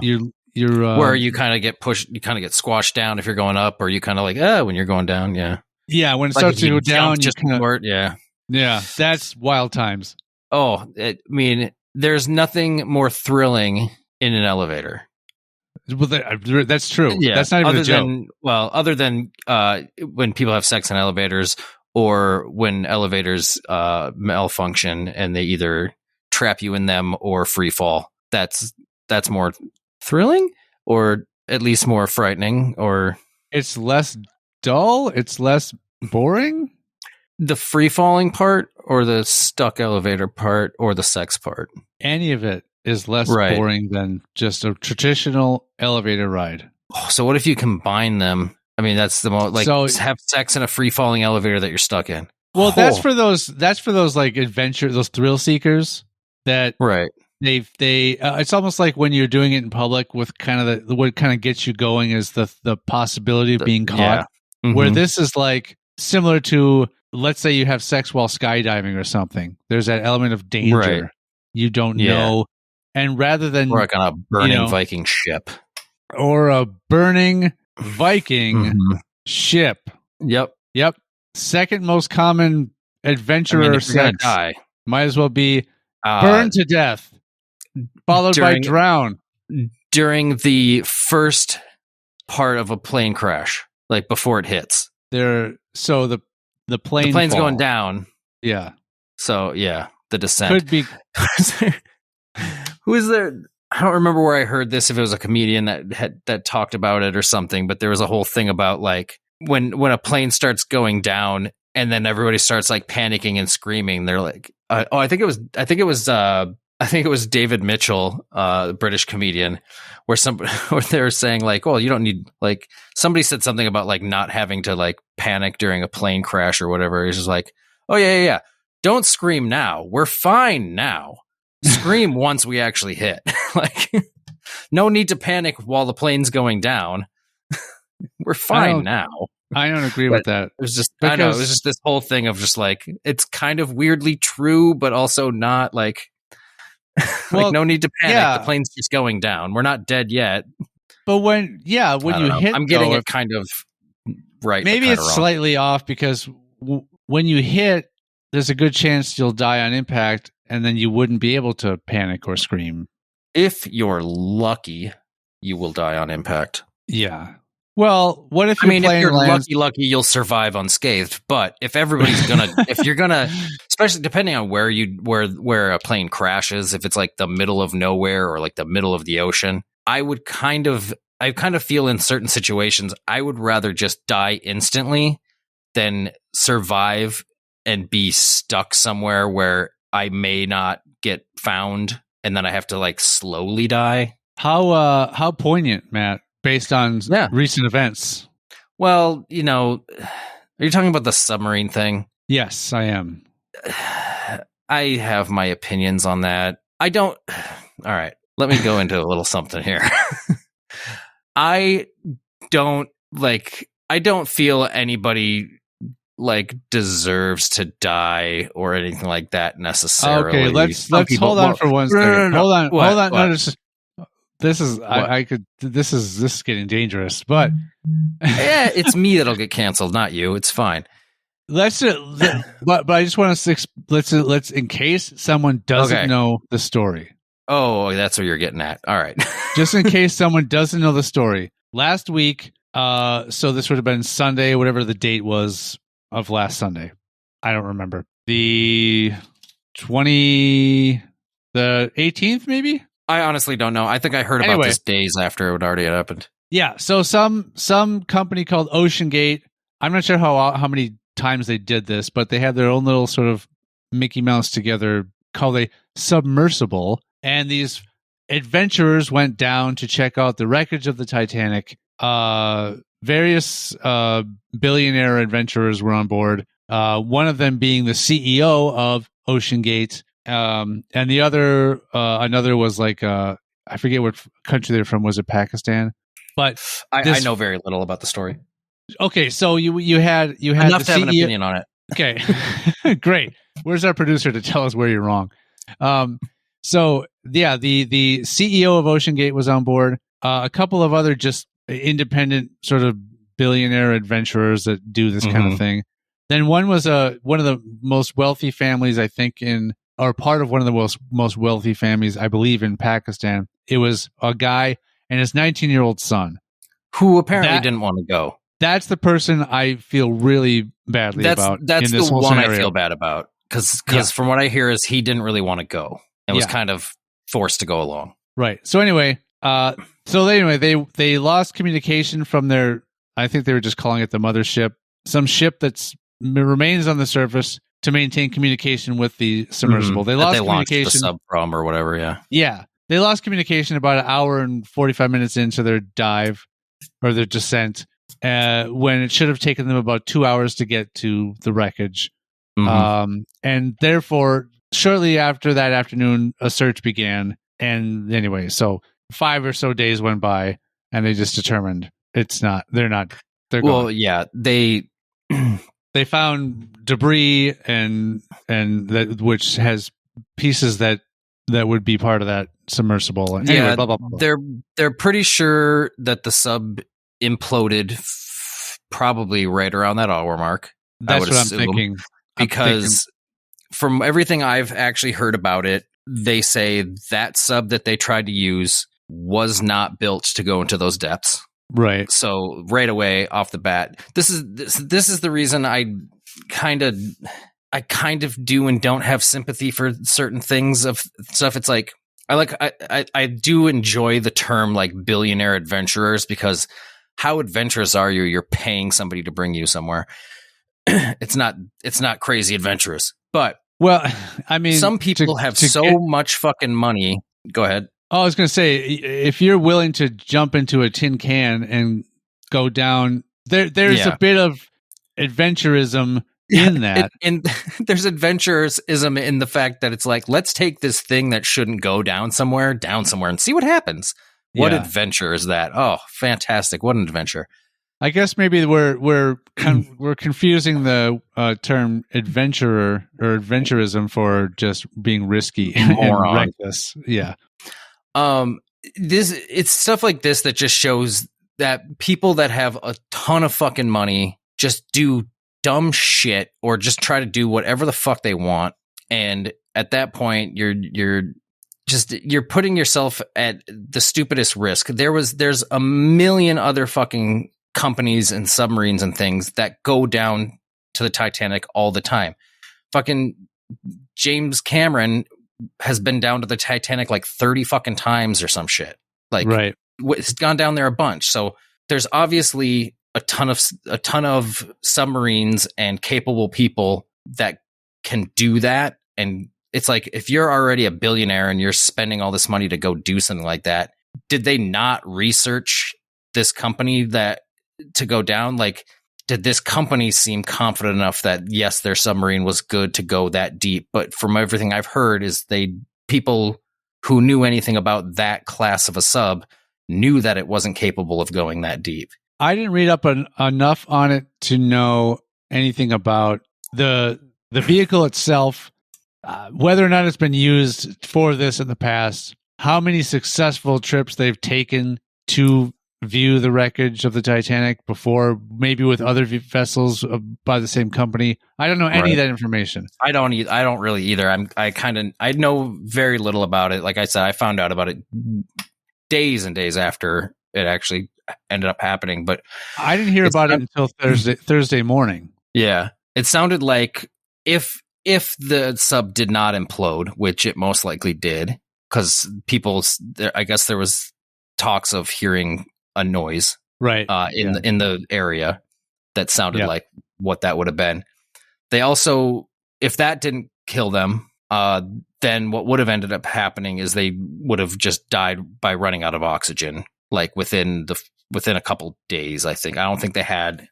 You're where you kind of get pushed, you kind of get squashed down if you're going up, or you kind of like when you're going down. Yeah. Yeah. When it starts to go down, just forward. Yeah. Yeah. That's wild times. Oh, I mean, there's nothing more thrilling in an elevator. Well, that's true. Yeah. That's not even a joke. Other than when people have sex in elevators, or when elevators malfunction and they either trap you in them or free fall. That's more thrilling, or at least more frightening, or it's less dull. It's less boring. The free falling part, or the stuck elevator part, or the sex part. Any of it is less boring than just a traditional elevator ride. Oh, so what if you combine them? I mean, that's the most have sex in a free falling elevator that you're stuck in. Well, that's for those like adventure, those thrill seekers that they it's almost like when you're doing it in public with kind of what kind of gets you going is the possibility of being caught. Yeah. Mm-hmm. Where this is like similar to, let's say you have sex while skydiving or something. There's that element of danger. Right. You don't know. And rather than like on a burning Viking ship. Or a burning Viking ship. Yep. Second most common adventurer sex. Die. Might as well be burn to death, followed by drown. During the first part of a plane crash, like before it hits. The plane's going down. Yeah. So the descent could be. Who is there? I don't remember where I heard this. If it was a comedian that talked about it or something, but there was a whole thing about like when a plane starts going down and then everybody starts like panicking and screaming. They're like, I think it was I think it was David Mitchell, British comedian, where they were saying like, "Well, you don't need like." Somebody said something about like not having to like panic during a plane crash or whatever. He's just like, "Oh yeah. Don't scream now. We're fine now. Scream once we actually hit. Like, no need to panic while the plane's going down. We're fine now." I don't agree with that. It was just, I know, it was just this whole thing of just like, it's kind of weirdly true, but also not like. Like, no need to panic. Yeah. The plane's just going down. We're not dead yet. But when you hit, I'm getting it kind of right. Maybe it's slightly off because when you hit, there's a good chance you'll die on impact, and then you wouldn't be able to panic or scream. If you're lucky, you will die on impact. Yeah. Well, what if if you're lucky, you'll survive unscathed. But if everybody's gonna, if you're gonna, especially depending on where a plane crashes, if it's like the middle of nowhere or like the middle of the ocean, I kind of feel in certain situations, I would rather just die instantly than survive and be stuck somewhere where I may not get found, and then I have to like slowly die. How poignant, Matt. Based on recent events. Well, are you talking about the submarine thing? Yes, I am. I have my opinions on that. I don't. All right, let me go into a little something here. I don't feel anybody like deserves to die or anything like that necessarily. Okay, let's hold on for one second. No. Hold on. What? No, this is getting dangerous, but yeah, it's me that'll get canceled, not you. It's fine. But I just want to let's in case someone doesn't know the story. Oh, that's what you're getting at. All right. Just in case someone doesn't know the story. Last week, so this would have been Sunday, whatever the date was of last Sunday. I don't remember. The 18th, maybe? I honestly don't know. I think I heard about this days after it had already happened. Yeah, so some company called OceanGate. I'm not sure how many times they did this, but they had their own little sort of Mickey Mouse together called a submersible, and these adventurers went down to check out the wreckage of the Titanic. Various billionaire adventurers were on board. One of them being the CEO of OceanGate. And the other, another was like, I forget what country they're from. Was it Pakistan? But I know very little about the story. Okay, so you had enough to have an opinion on it. Okay, great. Where's our producer to tell us where you're wrong? So yeah, the CEO of OceanGate was on board. A couple of other just independent sort of billionaire adventurers that do this kind of thing. Then one was one of the most wealthy families, I think, or part of one of the most wealthy families, I believe, in Pakistan. It was a guy and his 19-year-old son, who apparently didn't want to go. That's the person I feel really badly about. That's in this the whole one scenario. I feel bad about because from what I hear is he didn't really want to go and was kind of forced to go along. Right. So anyway, they lost communication from their. I think they were just calling it the mothership, some ship that remains on the surface to maintain communication with the submersible. They lost communication. The sub from or whatever. Yeah. They lost communication about an hour and 45 minutes into their dive or their descent, when it should have taken them about 2 hours to get to the wreckage. And therefore, shortly after that afternoon, a search began. And anyway, so 5 or so days went by, and they just determined they're gone. Yeah, they found debris and that which has pieces that would be part of that submersible. And anyway, blah, blah, blah, blah. They're pretty sure that the sub imploded probably right around that hour mark. That's what I'm thinking. Because from everything I've actually heard about it, they say that sub that they tried to use was not built to go into those depths. Right. So right away off the bat, this is the reason I kind of do and don't have sympathy for certain things of stuff. It's like I do enjoy the term like billionaire adventurers, because how adventurous are you? You're paying somebody to bring you somewhere. It's not crazy adventurous, but Well, I mean, some people have so much fucking money. Go ahead. I was going to say, if you're willing to jump into a tin can and go down, there's a bit of adventurism in that. And there's adventurism in the fact that it's like, let's take this thing that shouldn't go down somewhere and see what happens. What adventure is that? Oh, fantastic. What an adventure. I guess maybe we're confusing the term adventurer or adventurism for just being risky and reckless. Yeah. It's stuff like this that just shows that people that have a ton of fucking money just do dumb shit or just try to do whatever the fuck they want. And at that point, you're putting yourself at the stupidest risk. There's a million other fucking companies and submarines and things that go down to the Titanic all the time. Fucking James Cameron has been down to the Titanic like 30 fucking times or some shit. Like, right. It's gone down there a bunch. So there's obviously a ton of submarines and capable people that can do that. And it's like, if you're already a billionaire and you're spending all this money to go do something like that, did they not research this company to go down? Like, did this company seem confident enough that yes, their submarine was good to go that deep? But from everything I've heard is people who knew anything about that class of a sub knew that it wasn't capable of going that deep. I didn't read up enough on it to know anything about the vehicle itself, whether or not it's been used for this in the past, how many successful trips they've taken to view the wreckage of the Titanic before, maybe with other vessels by the same company. I don't know any of that information. I don't really either. I know very little about it. Like I said, I found out about it days and days after it actually ended up happening, but I didn't hear about it until Thursday morning. Yeah. It sounded like if the sub did not implode, which it most likely did, because I guess there was talks of hearing a noise in the area that sounded like what that would have been. They also, if that didn't kill them, then what would have ended up happening is they would have just died by running out of oxygen, like within a couple days. I don't think they had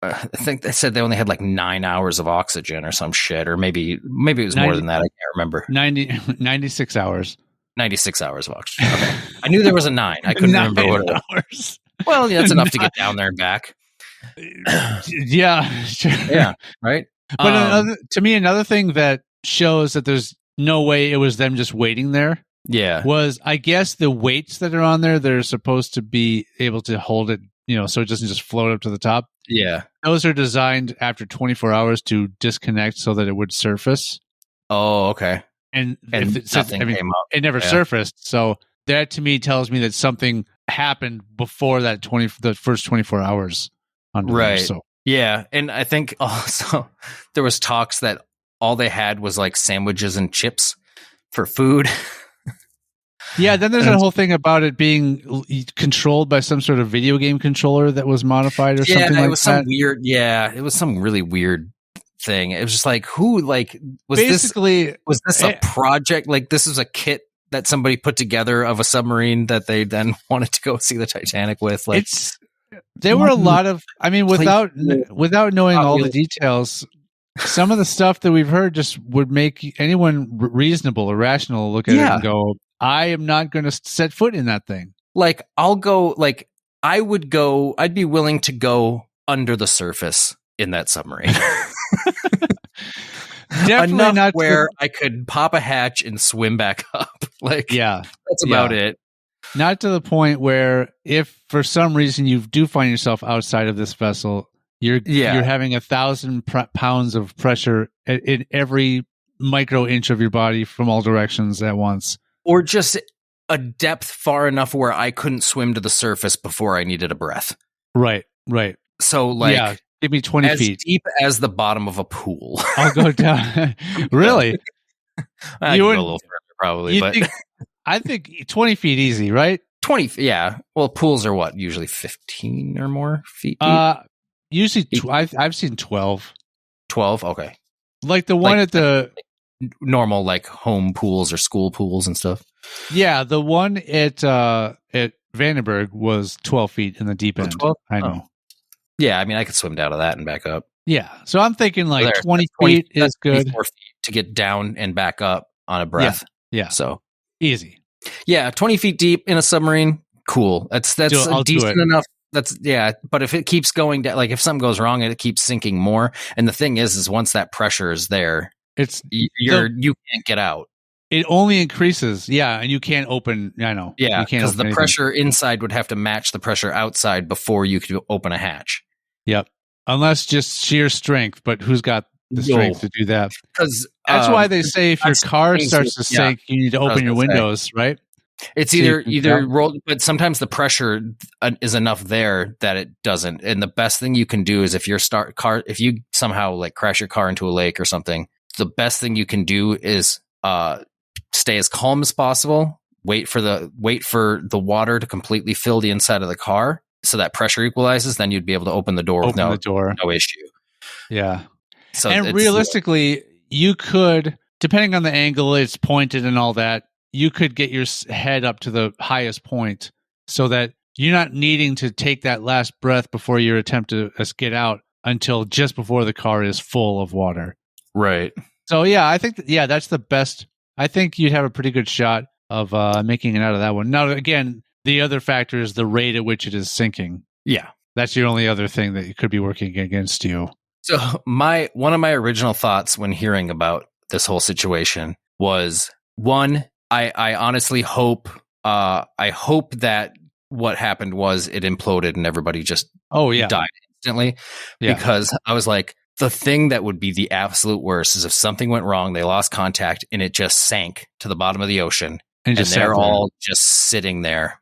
I think they said they only had like 9 hours of oxygen or some shit, or maybe it was more than that. I can't remember. 96 hours. 96 hours of oxygen. Okay. I knew there was a 9. I couldn't remember what it was. Well, yeah, that's enough to get down there and back. Yeah, sure. Yeah, right? But to me, another thing that shows that there's no way it was them just waiting there was, I guess, the weights that are on there that are supposed to be able to hold it, so it doesn't just float up to the top. Yeah. Those are designed after 24 hours to disconnect so that it would surface. Oh, okay. And nothing came up. It never surfaced. So that to me tells me that something happened before that the first 24 hours. Right. There, so. Yeah. And I think also there was talks that all they had was like sandwiches and chips for food. Yeah, then there's that whole thing about it being controlled by some sort of video game controller that was modified or something like that. Yeah, it was some weird. Yeah, it was some really weird thing. It was just like, was this a project? Like, this is a kit that somebody put together of a submarine that they then wanted to go see the Titanic with. Like, there were a lot of. I mean, without knowing all the details, some of the stuff that we've heard just would make anyone reasonable or rational look at it and go, I am not going to set foot in that thing. Like, I'd be willing to go under the surface in that submarine. Definitely enough not where I could pop a hatch and swim back up. Like, yeah, that's about it. Not to the point where if for some reason you do find yourself outside of this vessel, you're having 1,000 pounds of pressure in every micro inch of your body from all directions at once. Or just a depth far enough where I couldn't swim to the surface before I needed a breath. Right. So, like, give me 20 feet. As deep as the bottom of a pool. I'll go down. Really? I go a little further, probably. But I think 20 feet easy, right? 20, yeah. Well, pools are what? Usually 15 or more feet deep? Usually, I've seen 12. 12? Okay. Like the one at the normal like home pools or school pools and stuff. Yeah, the one at Vandenberg was 12 feet in the deep end. 12? I know. Yeah, I mean, I could swim down to that and back up. Yeah, so I'm thinking like There, 20 that's 20 feet is that's good. 24 feet to get down and back up on a breath. Yeah, So easy. yeah, 20 feet deep in a submarine, cool. That's I'll do decent it. enough. That's but if it keeps going down, like if something goes wrong and it keeps sinking more, and the thing is once that pressure is there, It's you can't get out. It only increases, and you can't open. I know, Yeah, you can't because open the anything. pressure inside would have to match the pressure outside before you could open a hatch. Yep, unless just sheer strength. But who's got the strength to do that? Because that's why they say if your car starts to sink, you need to open your windows, right? It's So either roll, but sometimes the pressure is enough there that it doesn't. And the best thing you can do is if you somehow like crash your car into a lake or something, the best thing you can do is stay as calm as possible. Wait for the water to completely fill the inside of the car so that pressure equalizes. Then you'd be able to open the door with no issue. Yeah. So and realistically, you could, depending on the angle it's pointed and all that, you could get your head up to the highest point so that you're not needing to take that last breath before you attempt to get out until just before the car is full of water. Right. So, I think, that's the best. I think you'd have a pretty good shot of making it out of that one. Now, again, the other factor is the rate at which it is sinking. Yeah. That's your only other thing that could be working against you. So one of my original thoughts when hearing about this whole situation was, one, I honestly hope that what happened was it imploded and everybody just died instantly. Yeah. Because I was like, the thing that would be the absolute worst is if something went wrong, they lost contact and it just sank to the bottom of the ocean and they're all just sitting there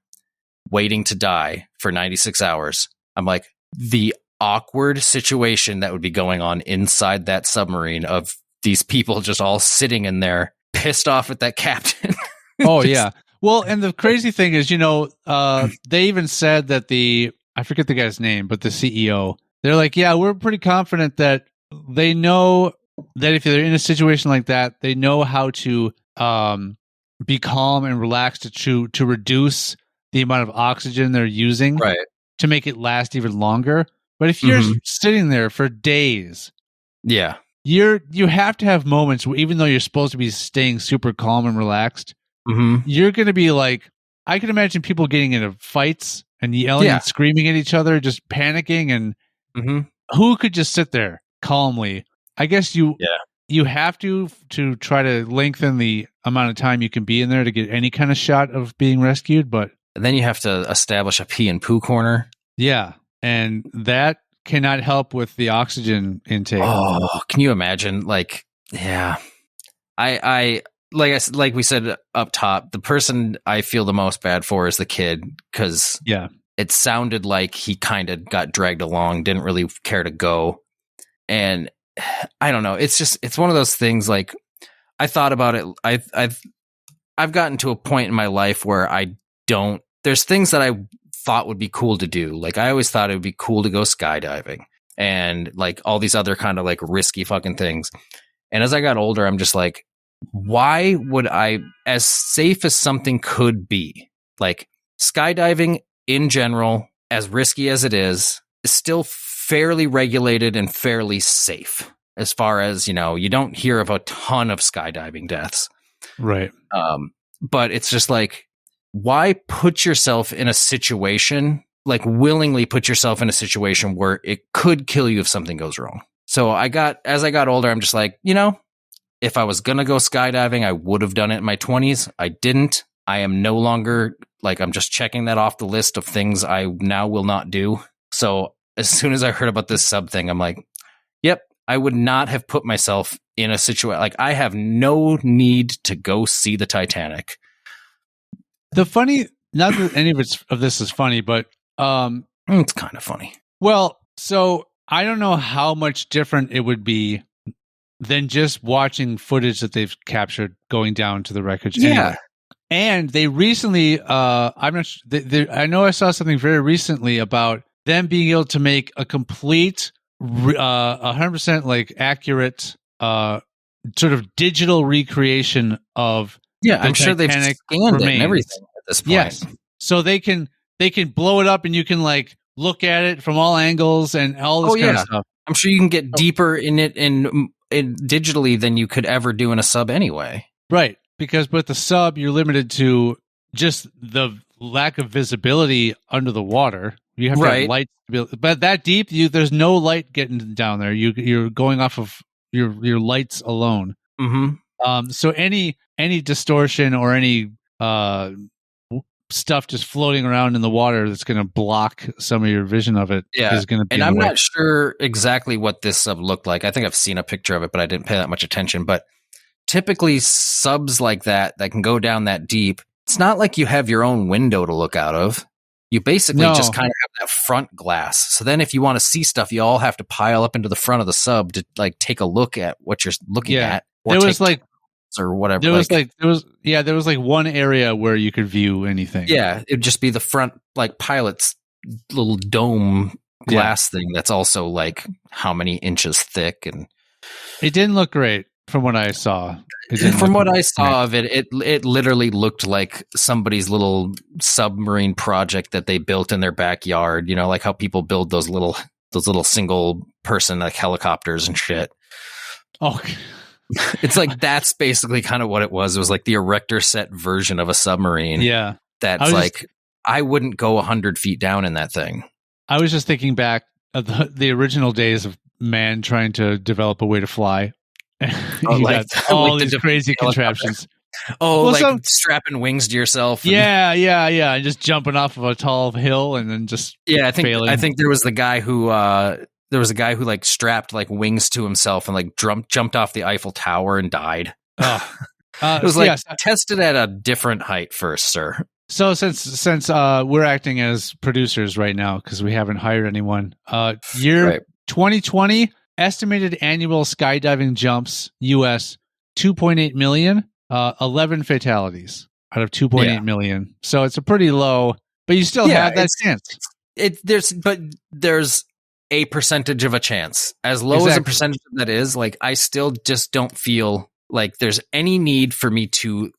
waiting to die for 96 hours. I'm like, the awkward situation that would be going on inside that submarine of these people just all sitting in there pissed off at that captain. Oh, yeah. Well, and the crazy thing is, they even said that I forget the guy's name, but the CEO, they're like, yeah, we're pretty confident that they know that if they're in a situation like that, they know how to be calm and relaxed to reduce the amount of oxygen they're using to make it last even longer. But if you're sitting there for days, you have to have moments where, even though you're supposed to be staying super calm and relaxed, you're going to be like, I can imagine people getting into fights and yelling and screaming at each other, just panicking. And who could just sit there calmly? I guess you have to try to lengthen the amount of time you can be in there to get any kind of shot of being rescued. But then you have to establish a pee and poo corner. Yeah. And that cannot help with the oxygen intake. Oh, can you imagine? Like, I like we said up top, the person I feel the most bad for is the kid, because it sounded like he kind of got dragged along, didn't really care to go. And I don't know. It's one of those things. Like, I thought about it. I've gotten to a point in my life where there's things that I thought would be cool to do. Like, I always thought it would be cool to go skydiving and like all these other kind of like risky fucking things. And as I got older, I'm just like, why would I, as safe as something could be, like skydiving in general, as risky as it is still fairly regulated and fairly safe as far as, you don't hear of a ton of skydiving deaths. Right. But it's just like, why put yourself in a situation, like willingly put yourself in a situation where it could kill you if something goes wrong? So as I got older, I'm just like, if I was going to go skydiving, I would have done it in my 20s. I didn't. I am no longer, like, I'm just checking that off the list of things I now will not do. So as soon as I heard about this sub thing, I'm like, yep, I would not have put myself in a situation. Like, I have no need to go see the Titanic. The funny, not that any of this is funny, but it's kind of funny. Well, so I don't know how much different it would be than just watching footage that they've captured going down to the wreckage. Yeah. Anyway. And they recently, I'm not sure, I know I saw something very recently about them being able to make a complete, 100% like accurate sort of digital recreation of I'm sure they've Titanic scanned it and remains. everything at this point. Yes, so they can blow it up, and you can like look at it from all angles and all this kind of stuff. I'm sure you can get deeper in it and digitally than you could ever do in a sub anyway. Right, because with the sub, you're limited to just the lack of visibility under the water. You have to have lights, but that deep, there's no light getting down there. You're going off of your lights alone. Mm-hmm. So any distortion or any stuff just floating around in the water that's going to block some of your vision of it is going to be. And I'm not sure exactly what this sub looked like. I think I've seen a picture of it, but I didn't pay that much attention. But typically subs like that can go down that deep, it's not like you have your own window to look out of. You basically just kind of have that front glass. So then if you want to see stuff, you all have to pile up into the front of the sub to like take a look at what you're looking at. Or there was like or whatever. There was like one area where you could view anything. Yeah, it'd just be the front like pilot's little dome glass thing that's also like how many inches thick, and it didn't look great from what I saw. From what I saw of it, it literally looked like somebody's little submarine project that they built in their backyard. You know, like how people build those little single person like helicopters and shit. Oh. It's like that's basically kind of what it was. It was like the erector set version of a submarine. Yeah. That's like, I wouldn't go 100 feet down in that thing. I was just thinking back of the original days of man trying to develop a way to fly. All these crazy contraptions. Strapping wings to yourself. And just jumping off of a tall hill and then just failing. I think there was the guy who like strapped like wings to himself and like jumped off the Eiffel Tower and died. It was like tested at a different height first, sir. So since we're acting as producers right now because we haven't hired anyone, 2020 estimated annual skydiving jumps US 2.8 million, 11 fatalities out of 2.8 million. So it's a pretty low, but you still have that chance. There's a percentage of a chance. As low as a percentage that is, like I still just don't feel like there's any need for me to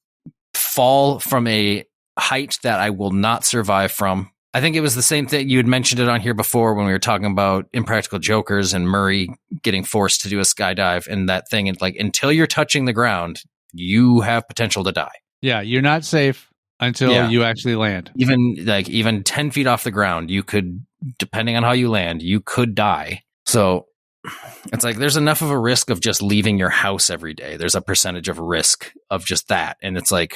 fall from a height that I will not survive from. I think it was the same thing. You had mentioned it on here before when we were talking about Impractical Jokers and Murray getting forced to do a skydive and that thing. And like, until you're touching the ground, you have potential to die. Yeah. You're not safe until you actually land. Even 10 feet off the ground, you could, depending on how you land, you could die. So it's like, there's enough of a risk of just leaving your house every day. There's a percentage of risk of just that. And it's like,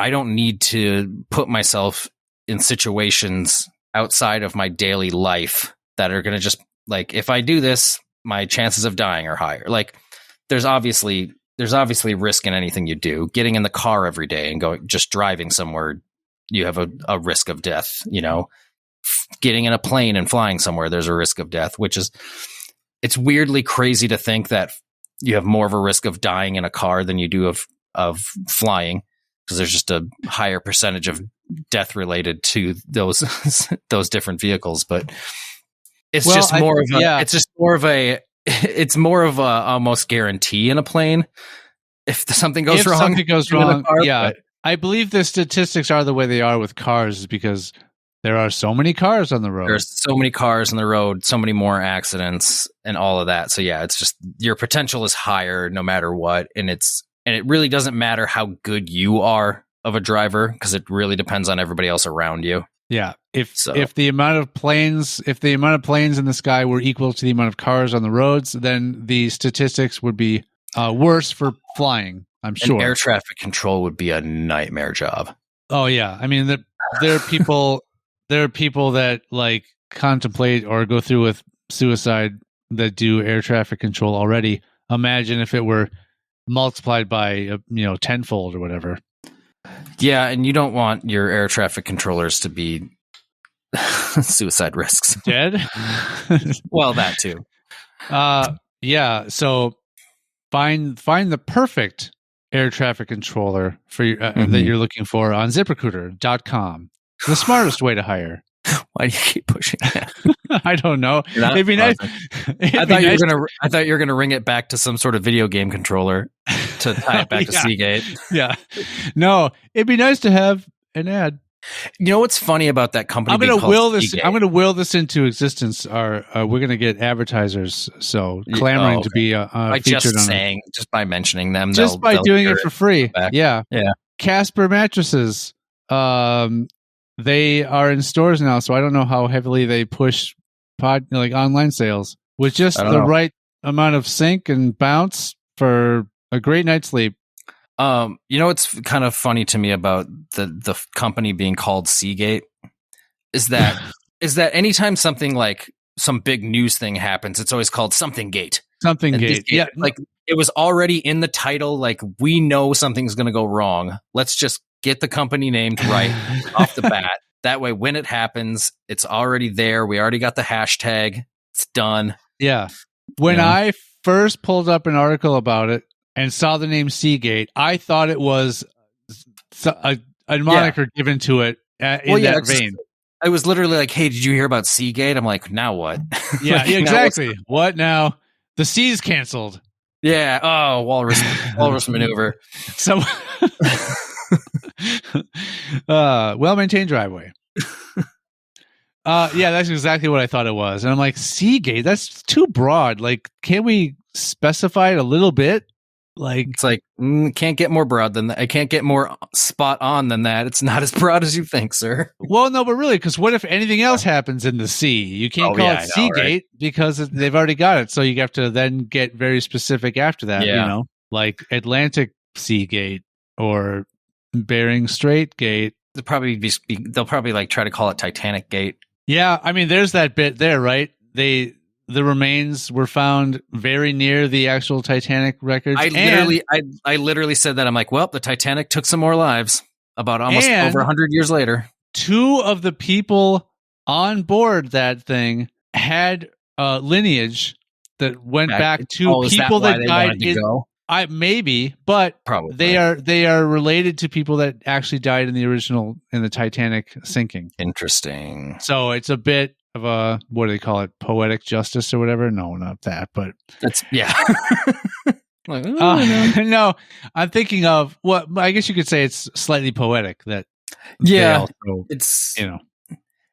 I don't need to put myself in situations outside of my daily life that are going to just like, if I do this, my chances of dying are higher. Like there's obviously risk in anything you do. Getting in the car every day and just driving somewhere, you have a risk of death, you know, getting in a plane and flying somewhere, there's a risk of death, it's weirdly crazy to think that you have more of a risk of dying in a car than you do of flying, because there's just a higher percentage of death related to those different vehicles. But it's more of a almost guarantee in a plane. If something goes wrong, But I believe the statistics are the way they are with cars is because there are so many cars on the road. There's so many cars on the road, so many more accidents and all of that. So yeah, it's just your potential is higher no matter what. And it really doesn't matter how good you are of a driver, because it really depends on everybody else around you. Yeah. If the amount of planes in the sky were equal to the amount of cars on the roads, then the statistics would be worse for flying, I'm sure. And air traffic control would be a nightmare job. Oh yeah. I mean, there are people that like contemplate or go through with suicide that do air traffic control already. Imagine if it were multiplied by tenfold or whatever. Yeah, and you don't want your air traffic controllers to be suicide risks. Dead? Well, that too. Yeah, so find the perfect air traffic controller for your, that you're looking for on ZipRecruiter.com. The smartest way to hire. Why do you keep pushing that? I don't know. You're not It'd be nice. pausing. It'd I be nice thought you were gonna ring it back to some sort of video game controller to tie it back to Yeah. Seagate. Yeah. No, it'd be nice to have an ad. You know what's funny about that company? I'm going being to called will this. Seagate? I'm going to will this into existence. We're going to get advertisers so clamoring to be by featured just on saying, just by mentioning them, just by they'll doing hear it for free. back. Yeah, Yeah. Casper mattresses. They are in stores now, so I don't know how heavily they push online sales with just I the don't know. right amount of sink and bounce for a great night's sleep. You know what's kind of funny to me about the company being called Seagate is that anytime something like some big news thing happens, it's always called something gate. Something And this gate. Yeah, like it was already in the title. Like we know something's going to go wrong. Let's just get the company named right off the bat. That way, when it happens, it's already there. We already got the hashtag. It's done. yeah. When Yeah. I first pulled up an article about it and saw the name Seagate, I thought it was a moniker given to it in that vein. I was literally like, "Hey, did you hear about Seagate?" I'm like, "Now what?" Yeah, Like, now exactly. What now? The C's canceled. Yeah. Oh, walrus maneuver. So, well-maintained driveway. Yeah, that's exactly what I thought it was. And I'm like, Seagate, that's too broad. Like, can't we specify it a little bit? Like, It's like can't get more broad than that. I can't get more spot on than that. It's not as broad as you think, sir. well, no, but really, because what if anything else happens in the sea? You can't Oh, call yeah, it I know, Seagate because they've already got it. So you have to then get very specific after that, Yeah. like Atlantic Seagate or Bering Strait Gate. They'll probably like try to call it Titanic Gate. Yeah, I mean, there's that bit there, right? The remains were found very near the actual Titanic wreckage. I literally said that. I'm like, well, the Titanic took some more lives about almost over 100 years later. Two of the people on board that thing had lineage that went back to people that died in. Maybe, but Probably they are related to people that actually died in the Titanic sinking. Interesting. So it's a bit of a, what do they call it, poetic justice or whatever? No, not that, but That's yeah. Like, no, I'm thinking of what I guess you could say it's slightly poetic that they also, it's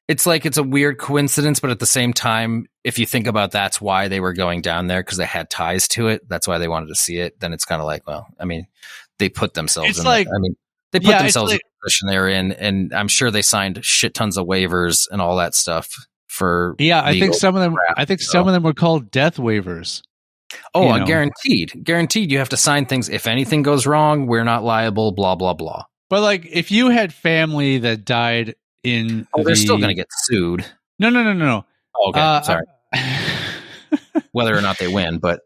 it's like it's a weird coincidence, but at the same time, if you think about that's why they were going down there because they had ties to it. That's why they wanted to see it. Then it's kind of like, well, I mean, they put themselves in. They put themselves in the position they're in, and I'm sure they signed shit tons of waivers and all that stuff for. Yeah, I think some of them. I think some of them were called death waivers. Oh, guaranteed. You have to sign things. If anything goes wrong, we're not liable. Blah blah blah. But like, if you had family that died in, they're still going to get sued. No. Oh, okay, sorry. Whether or not they win, but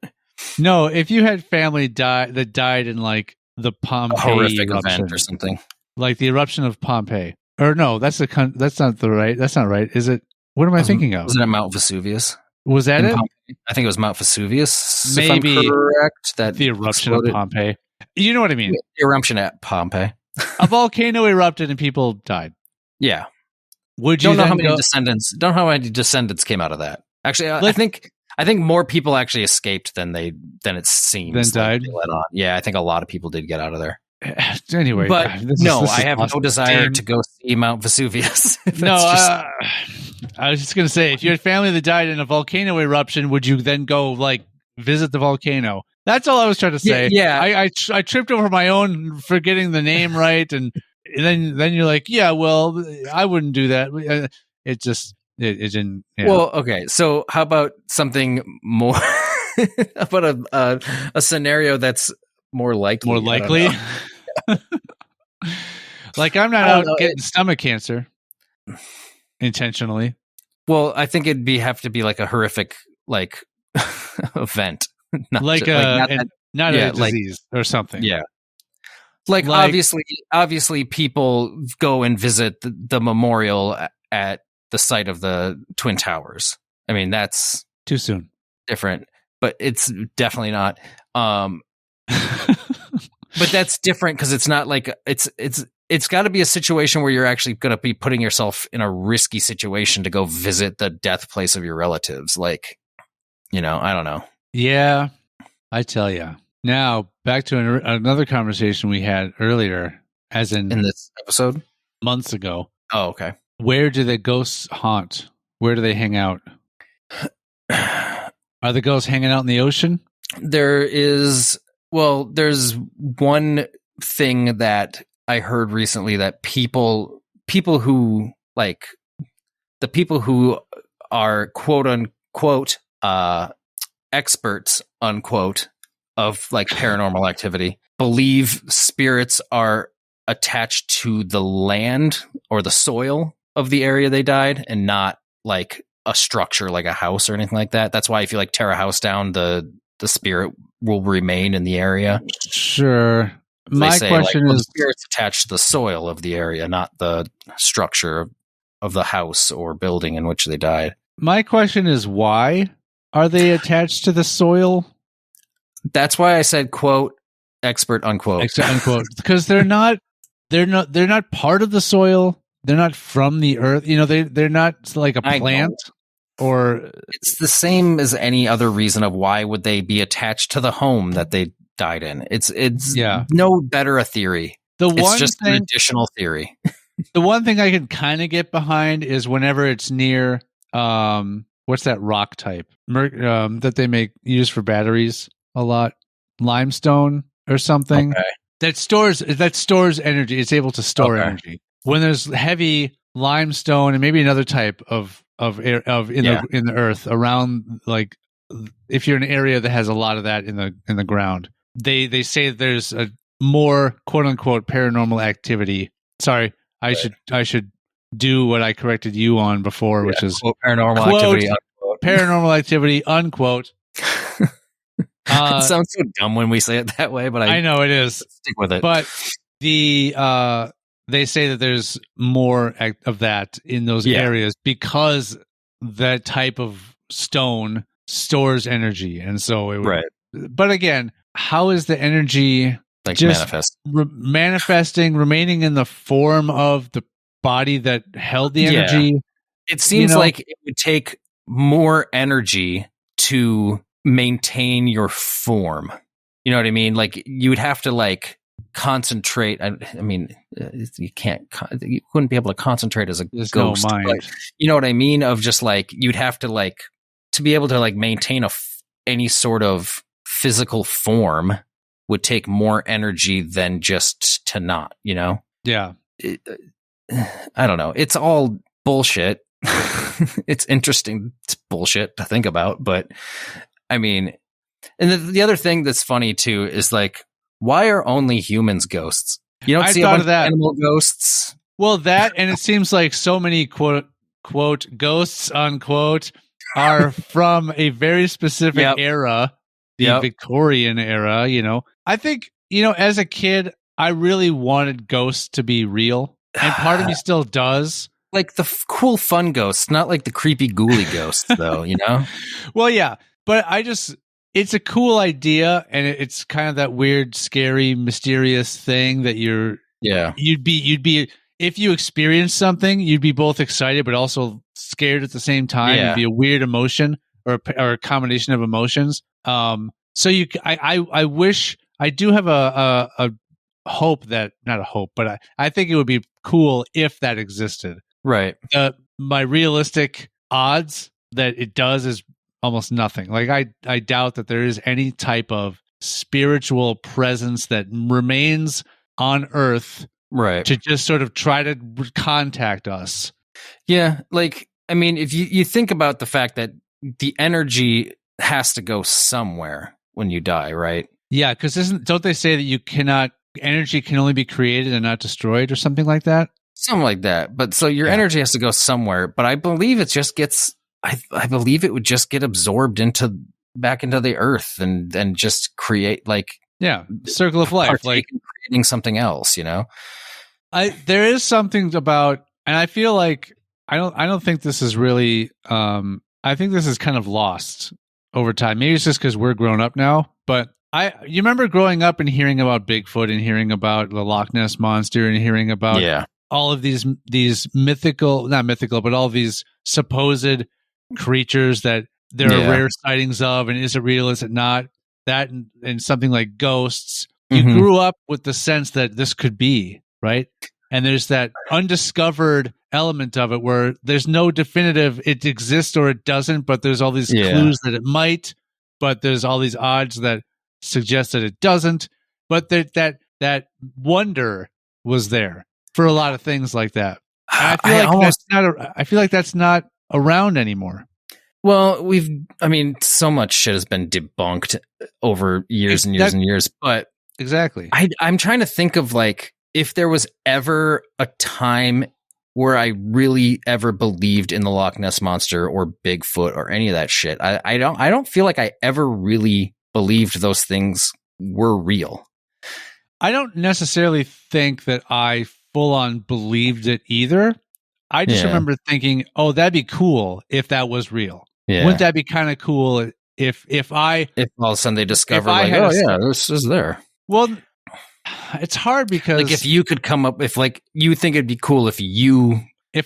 no, if you had family that died in like the Pompeii horrific eruption, event or something, like the eruption of Pompeii, or no, that's not right. That's not right. Is it? What am I thinking of? Wasn't it Mount Vesuvius? Was that it? Pompeii? I think it was Mount Vesuvius. Maybe, if I'm correct. That the eruption exploded. of Pompeii. You know what I mean? The eruption at Pompeii. A volcano erupted and people died. Yeah. Would you don't know then how many descendants? Don't know how many descendants came out of that. Actually, I think more people actually escaped than it seems. Then died. They let on. Yeah, I think a lot of people did get out of there. Anyway, but I have awesome. no desire to go see Mount Vesuvius. No, I was just gonna say, if you had family that died in a volcano eruption, would you then go like visit the volcano? That's all I was trying to say. Yeah. I tripped over my own forgetting the name right, and then you're like, yeah, well, I wouldn't do that. It didn't. Yeah. Well, okay. So how about something more? How about a scenario that's more likely? More likely. Like I'm not out getting stomach cancer intentionally. Well, I think it'd have to be like a horrific like event, not a disease or something. Yeah. Like obviously people go and visit the memorial at the site of the Twin Towers. I mean, that's too soon. Different, but it's definitely not. But that's different because it's not like it's it's got to be a situation where you're actually going to be putting yourself in a risky situation to go visit the death place of your relatives. Like, I don't know. Yeah, I tell you. Now, back to another conversation we had earlier, as in this episode? Months ago. Oh, okay. Where do the ghosts haunt? Where do they hang out? Are the ghosts hanging out in the ocean? There's one thing that I heard recently that people who like the people who are quote unquote experts unquote of like paranormal activity believe spirits are attached to the land or the soil of the area they died and not like a structure like a house or anything like that. That's why if you like tear a house down, the spirit will remain in the area. Sure. My question is, the spirit's attached to the soil of the area, not the structure of the house or building in which they died. My question is, why are they attached to the soil? That's why I said quote expert unquote. Unquote, because they're not part of the soil. They're not from the earth. They're not like a plant. Or it's the same as any other reason of why would they be attached to the home that they died in. It's no better a theory. It's just an additional theory. The one thing I can kind of get behind is whenever it's near what's that rock type that they use for batteries a lot, limestone or something that stores energy. It's able to store energy. When there's heavy limestone and maybe another type of in the earth around, like if you're in an area that has a lot of that in the ground, they say there's a more quote unquote paranormal activity. Sorry, I should do what I corrected you on before, which is paranormal activity. Unquote. Paranormal activity, unquote. It sounds so dumb when we say it that way, but I know it is. Stick with it. But they say that there's more of that in those areas because that type of stone stores energy, and so it would, right. But again, how is the energy like just manifesting, remaining in the form of the body that held the energy? Yeah. It seems like it would take more energy to maintain your form. You know what I mean? Like you would have to like concentrate. I mean, you wouldn't be able to concentrate as a ghost. No mind. But you know what I mean? Of just like you'd have to like to be able to like maintain any sort of physical form would take more energy than just to not. Yeah. I don't know. It's all bullshit. It's interesting. It's bullshit to think about, but I mean, and the other thing that's funny too is like, why are only humans ghosts? You don't see a bunch of animal ghosts. Well, that, and it seems like so many quote ghosts unquote are from a very specific era, the Victorian era. I think as a kid, I really wanted ghosts to be real, and part of me still does. Like the cool, fun ghosts, not like the creepy, ghouly ghosts, though. Well, yeah, but it's a cool idea, and it's kind of that weird, scary, mysterious thing that you'd be if you experience something, you'd be both excited but also scared at the same time. It'd be a weird emotion or a combination of emotions. So I wish I do have a hope that not a hope, but I think it would be cool if that existed. Right. My realistic odds that it does is almost nothing. Like I doubt that there is any type of spiritual presence that remains on Earth, right, to just sort of try to contact us. Yeah, like I mean, if you think about the fact that the energy has to go somewhere when you die, right? Yeah, because don't they say that energy can only be created and not destroyed, or something like that? Something like that. But so your energy has to go somewhere. But I believe it just gets. I believe it would just get absorbed back into the earth and just create like circle of life, like creating something else. There is something about, and I feel like I don't think this is really. I think this is kind of lost over time. Maybe it's just because we're grown up now, but You remember growing up and hearing about Bigfoot and hearing about the Loch Ness monster and hearing about all of these mythical, not mythical, but all of these supposed creatures that there are rare sightings of, and is it real, is it not? That and something like ghosts. You grew up with the sense that this could be, right? And there's that undiscovered element of it where there's no definitive it exists or it doesn't, but there's all these clues that it might, but there's all these odds that suggest that it doesn't. But that wonder was there for a lot of things like that. And I feel like that's not around anymore. Well, so much shit has been debunked over years and years and years, but exactly. I'm trying to think of like if there was ever a time where I really ever believed in the Loch Ness monster or Bigfoot or any of that shit. I don't feel like I ever really believed those things were real. I don't necessarily think that I full on believed it either. I just remember thinking, oh, that'd be cool if that was real. Yeah. Wouldn't that be kind of cool if all of a sudden they discover like, oh yeah, this is there. Well, it's hard because like if you could come up if like you think it'd be cool if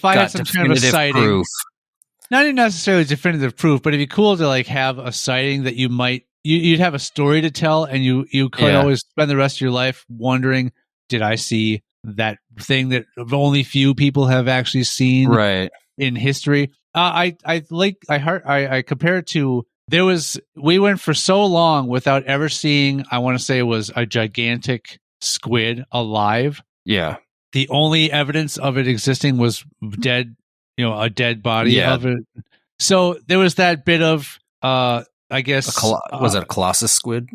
I had some kind of a sighting, proof. Not even necessarily definitive proof, but it'd be cool to like have a sighting that you'd have a story to tell, and you could always spend the rest of your life wondering, did I see that thing that only few people have actually seen in history? I compare it to we went for so long without ever seeing, I want to say it was a gigantic squid alive. Yeah. The only evidence of it existing was dead, a dead body of it. So there was that bit of, I guess. Was it a Colossus squid?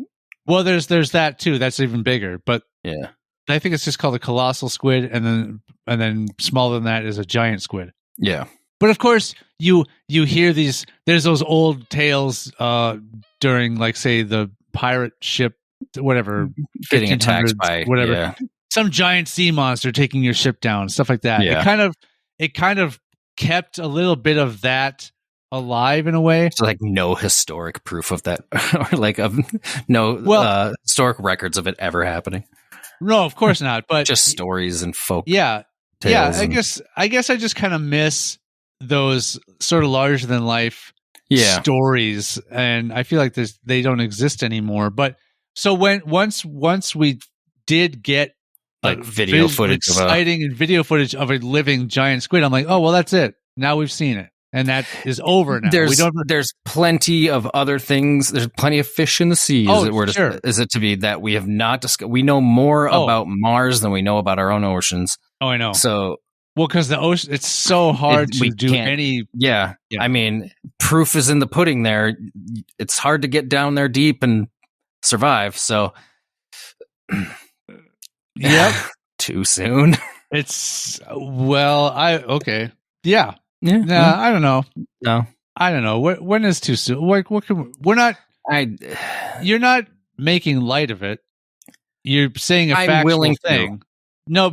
Well, there's that too. That's even bigger, but yeah. I think it's just called a colossal squid, and then smaller than that is a giant squid. Yeah. But of course, you hear these. There's those old tales during, like, say, the pirate ship, whatever, getting attacked by whatever, some giant sea monster taking your ship down, stuff like that. Yeah. It kind of kept a little bit of that alive in a way. So like no historic proof of that, or like historic records of it ever happening. No, of course not. But just stories and folk. Yeah. I guess I just kind of miss those sort of larger than life stories, and I feel like they don't exist anymore. But so once we did get like video footage of footage of a living giant squid, I'm like, oh well, that's it. Now we've seen it, and that is over now. There's plenty of other things. There's plenty of fish in the sea. Is it to be that we have not discussed? We know more about Mars than we know about our own oceans. Oh, I know. So. Well, because the ocean, it's so hard to do any. Yeah. I mean, proof is in the pudding there. It's hard to get down there deep and survive. So, yep. Too soon. Okay. Yeah. Nah, I don't know. No. I don't know. When is too soon? Like, you're not making light of it. You're saying a factual thing. No.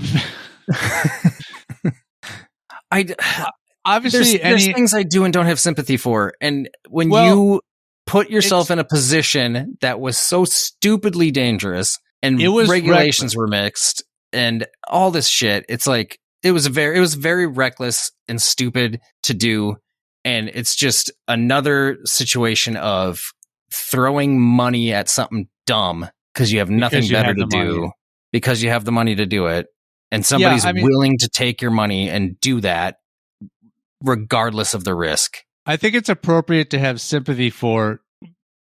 Obviously there's things I do and don't have sympathy for, and when you put yourself in a position that was so stupidly dangerous and regulations were mixed and all this shit, it's like it was very reckless and stupid to do, and it's just another situation of throwing money at something dumb because you have nothing better to do because you have the money to do it. And somebody's willing to take your money and do that regardless of the risk. I think it's appropriate to have sympathy for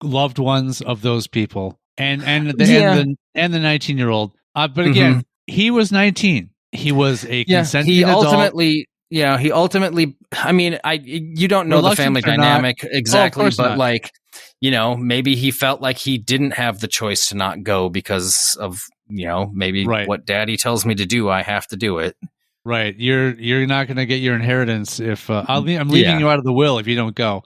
loved ones of those people and the 19-year-old. But again, he was 19. He was a consenting adult. He ultimately, I mean, you don't know the family dynamic exactly, but like, maybe he felt like he didn't have the choice to not go because of, maybe what daddy tells me to do, I have to do it. Right. You're not going to get your inheritance if I'm leaving you out of the will if you don't go.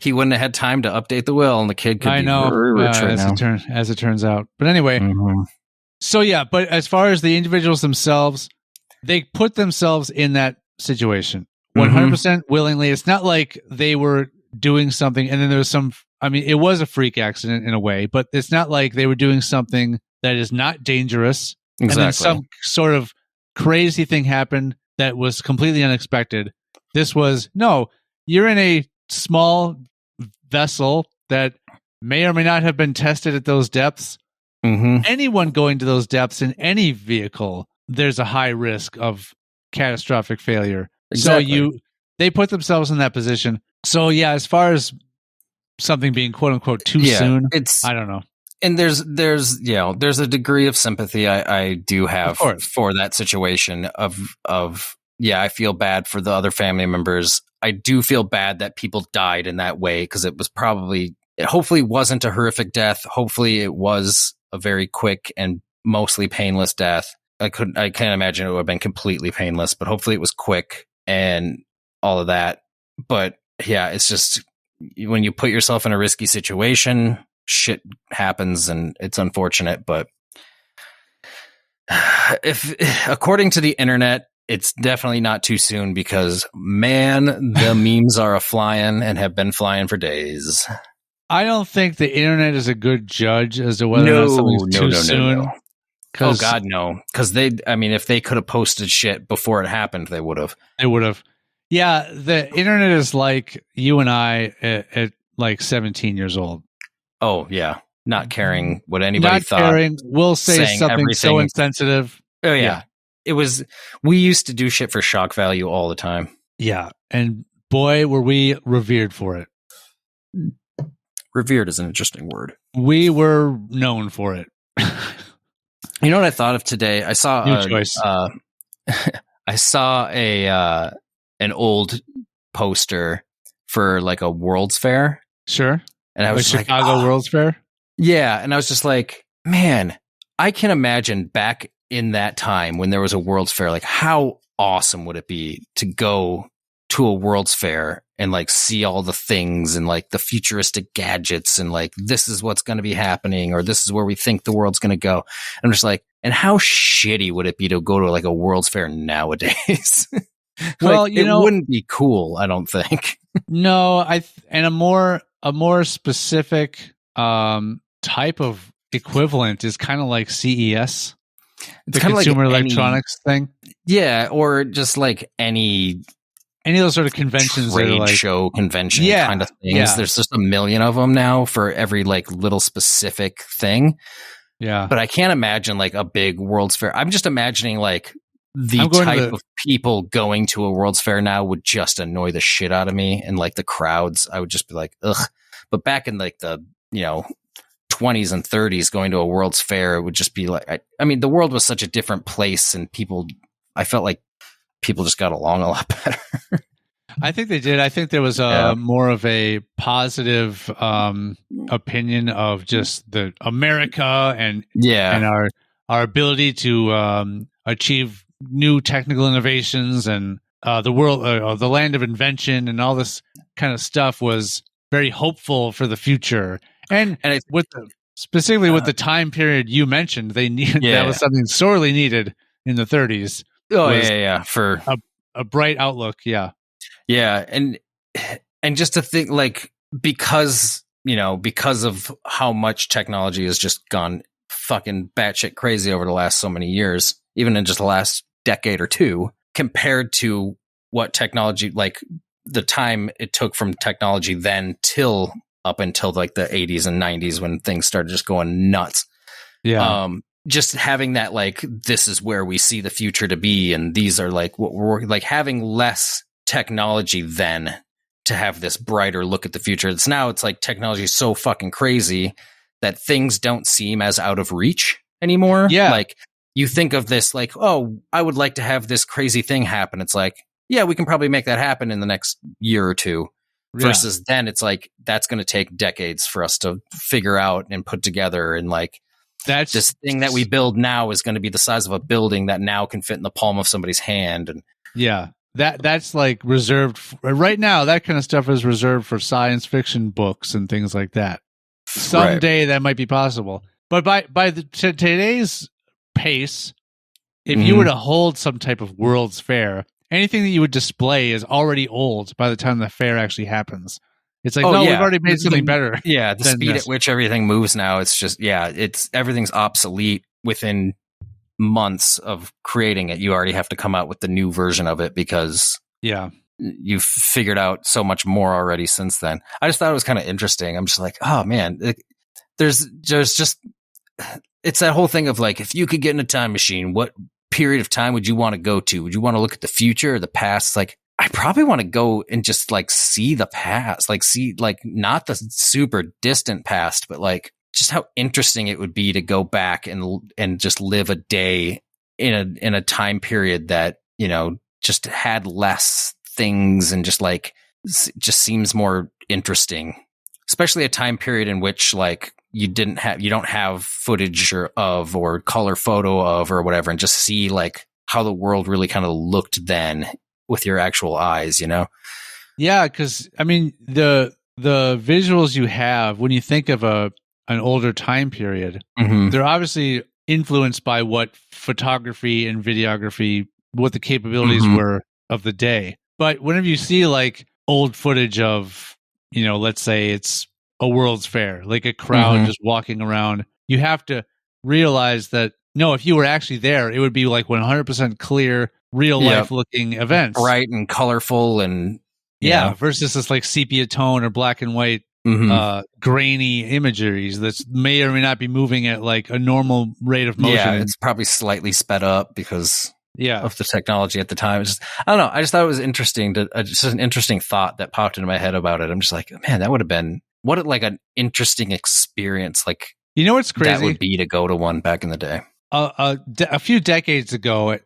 He wouldn't have had time to update the will, and the kid could be very rich right now. As it turns out. But anyway, so yeah, but as far as the individuals themselves, they put themselves in that situation 100% willingly. It's not like they were doing something and then there was some I mean, it was a freak accident in a way, but it's not like they were doing something that is not dangerous. Exactly. And then some sort of crazy thing happened that was completely unexpected. This was, no, you're in a small vessel that may or may not have been tested at those depths. Mm-hmm. Anyone going to those depths in any vehicle, there's a high risk of catastrophic failure. Exactly. So they put themselves in that position. So yeah, as far as something being quote unquote too soon, I don't know. And there's a degree of sympathy I do have for that situation of I feel bad for the other family members. I do feel bad that people died in that way, because it was hopefully wasn't a horrific death. Hopefully it was a very quick and mostly painless death. I can't imagine it would have been completely painless, but hopefully it was quick and all of that. But yeah, it's just when you put yourself in a risky situation, shit happens and it's unfortunate. But if according to the internet, it's definitely not too soon, because man, the memes are a-flying and have been flying for days. I don't think the internet is a good judge as to whether or not something's too soon. No. Oh God, no! Because if they could have posted shit before it happened, they would have. They would have. Yeah, the internet is like you and I at like 17 years old. Oh yeah, not caring what anybody thought. Not caring. We'll say something so insensitive. Oh yeah. It was. We used to do shit for shock value all the time. Yeah, and boy, were we revered for it. Revered is an interesting word. We were known for it. You know what I thought of today? I saw New choice. I saw an old poster for like a World's Fair. Sure. And I was like Chicago World's Fair. Yeah, and I was just like, man, I can imagine back in that time when there was a World's Fair, like how awesome would it be to go to a World's Fair and like see all the things and like the futuristic gadgets and like this is what's going to be happening, or this is where we think the world's going to go. I'm just like, and how shitty would it be to go to like a World's Fair nowadays? Well, it wouldn't be cool, I don't think. No, and a more specific type of equivalent is kind of like CES, the consumer electronics thing. Yeah, or just like any of those sort of conventions, trade show convention kind of things. Yeah. There's just a million of them now for every like little specific thing. Yeah, but I can't imagine like a big World's Fair. I'm just imagining like the type of people going to a World's Fair now would just annoy the shit out of me, and like the crowds, I would just be like, ugh. But back in like the 20s and 30s, going to a World's Fair, it would just be like, I mean, the world was such a different place, and I felt like people just got along a lot better. I think they did. I think there was more of a positive opinion of just the America and our ability to achieve new technical innovations, and the world, the land of invention, and all this kind of stuff was very hopeful for the future. And with specifically with the time period you mentioned, they needed that was something sorely needed in the 30s. Oh yeah, for a bright outlook. Yeah, and just to think like because of how much technology has just gone fucking batshit crazy over the last so many years, even in just the last decade or two, compared to what technology, like the time it took from technology then till up until like the 80s and 90s when things started just going nuts. Yeah. Just having that, like, this is where we see the future to be, and these are like what we're like, having less technology then to have this brighter look at the future. It's like technology is so fucking crazy that things don't seem as out of reach anymore. Yeah. Like you think of this like, oh, I would like to have this crazy thing happen. It's like, yeah, we can probably make that happen in the next year or two. Versus then it's like, that's going to take decades for us to figure out and put together. And like, that's this thing that we build now is going to be the size of a building that now can fit in the palm of somebody's hand. And that's like reserved right now. That kind of stuff is reserved for science fiction books and things like that. Someday that might be possible, but by today's pace, if you were to hold some type of World's Fair, anything that you would display is already old by the time the fair actually happens. It's like, no, we've already made something better. Yeah, the speed at which everything moves now, it's just, everything's obsolete within months of creating it. You already have to come out with the new version of it because you've figured out so much more already since then. I just thought it was kind of interesting. I'm just like, oh man, there's just, it's that whole thing of like, if you could get in a time machine, what period of time would you want to go to? Would you want to look at the future or the past? Like, I probably want to go and just like see the past, like see like not the super distant past, but like just how interesting it would be to go back and just live a day in a time period that, you know, just had less things and just like just seems more interesting, especially a time period in which like you don't have footage or color photo of or whatever, and just see like how the world really kind of looked then with your actual eyes, you know? Yeah, because I mean the visuals you have when you think of an older time period, they're obviously influenced by what photography and videography, what the capabilities were of the day. But whenever you see like old footage of, you know, let's say it's a World's Fair, like a crowd just walking around, you have to realize that no, if you were actually there, it would be like 100% clear, real life looking events, bright and colorful, and versus this like sepia tone or black and white grainy imageries that may or may not be moving at like a normal rate of motion. Yeah, it's probably slightly sped up because of the technology at the time. It's just, I don't know. I just thought it was interesting just an interesting thought that popped into my head about it. I'm just like, man, that would have been like an interesting experience. Like, you know what's crazy? That would be to go to one back in the day. A few decades ago,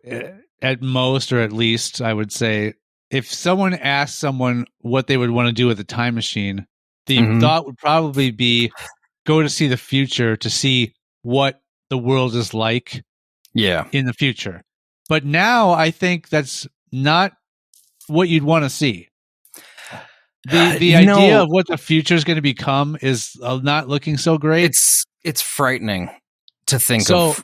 at most, or at least, I would say, if someone asked someone what they would want to do with a time machine, the thought would probably be go to see the future to see what the world is like in the future. But now I think that's not what you'd want to see. The idea of what the future is going to become is not looking so great. It's frightening to think of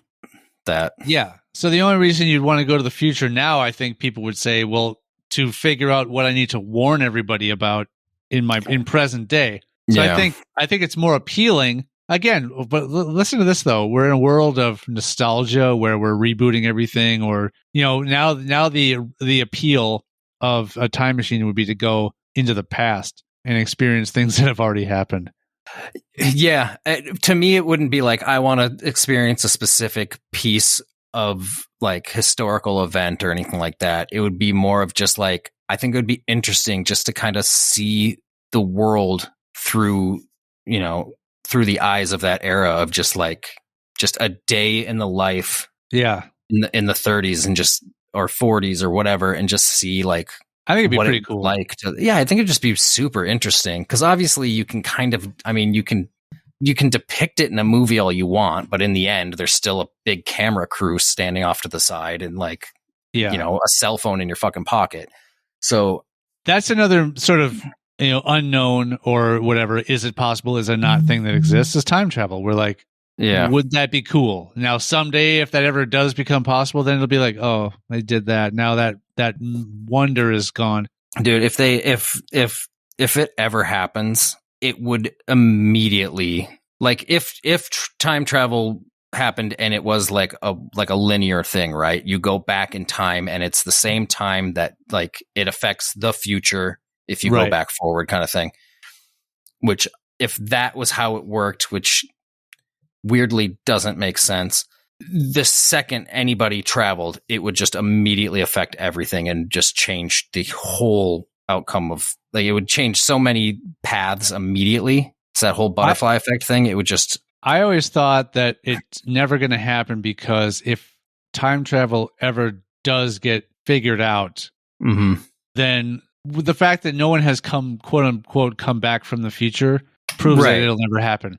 that. Yeah. So the only reason you'd want to go to the future now, I think people would say, well, to figure out what I need to warn everybody about in present day. So I think it's more appealing. Again, but listen to this though. We're in a world of nostalgia where we're rebooting everything, or you know, now the appeal of a time machine would be to go into the past and experience things that have already happened. Yeah, to me, it wouldn't be like I want to experience a specific piece of like historical event or anything like that. It would be more of just like, I think it would be interesting just to kind of see the world through the eyes of that era of just a day in the life. Yeah. In the 30s and or 40s or whatever, and just see like, I think it'd be pretty cool. I think it'd just be super interesting because obviously you can you can depict it in a movie all you want, but in the end, there's still a big camera crew standing off to the side and like, a cell phone in your fucking pocket. So that's another sort of, unknown or whatever. Is it possible? Is it not thing that exists? Is time travel. We're like, would that be cool? Now, someday, if that ever does become possible, then it'll be like, oh, they did that. Now that wonder is gone. Dude, if it ever happens, it would immediately, like if time travel happened and it was like a linear thing, right? You go back in time and it's the same time that like it affects the future if you go back forward kind of thing. Which if that was how it worked, which weirdly doesn't make sense, the second anybody traveled, it would just immediately affect everything and just change the whole outcome of, like, it would change so many paths immediately. It's that whole butterfly effect thing. It would just, I always thought that it's never going to happen because if time travel ever does get figured out, then the fact that no one has quote unquote come back from the future proves that it'll never happen.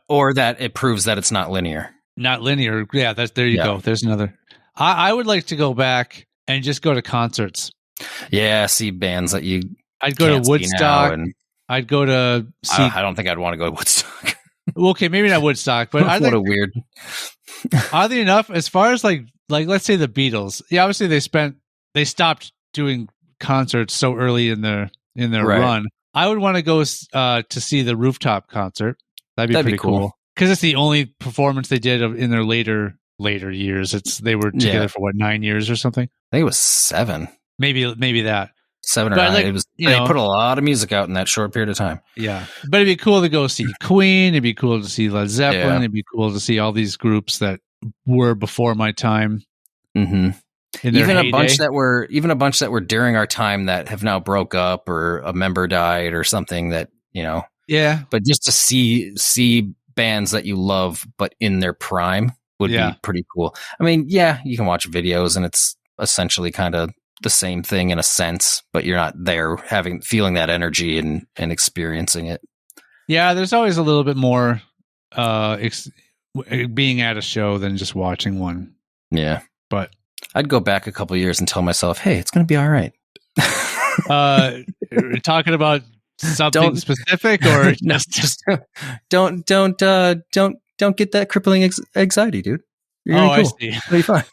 Or that it proves that it's not linear. Not linear. Yeah, there you go. There's another. I would like to go back and just go to concerts. Yeah, see bands that you. I'd go to Woodstock. I'd go to see. I don't think I'd want to go to Woodstock. Well, okay, maybe not Woodstock, but I think what a weird. Oddly enough, as far as like let's say the Beatles, obviously they stopped doing concerts so early in their run. I would want to go to see the Rooftop concert. That'd be pretty cool. Because it's the only performance they did in their later years. They were together for what, 9 years or something? I think it was 7. Maybe that. 7 or 9. It was. They put a lot of music out in that short period of time. Yeah, but it'd be cool to go see Queen. It'd be cool to see Led Zeppelin. Yeah. It'd be cool to see all these groups that were before my time. Mm-hmm. Even a bunch that were during our time that have now broke up or a member died or something that, you know. Yeah. But just to see bands that you love but in their prime would be pretty cool. I mean, yeah, you can watch videos and it's essentially kind of the same thing in a sense, but you're not there feeling that energy and experiencing it. Yeah, there's always a little bit more being at a show than just watching one. Yeah. But I'd go back a couple of years and tell myself, hey, it's going to be all right. Talking about something specific or just don't get that crippling anxiety, dude. You're cool. I see. It'll be fine.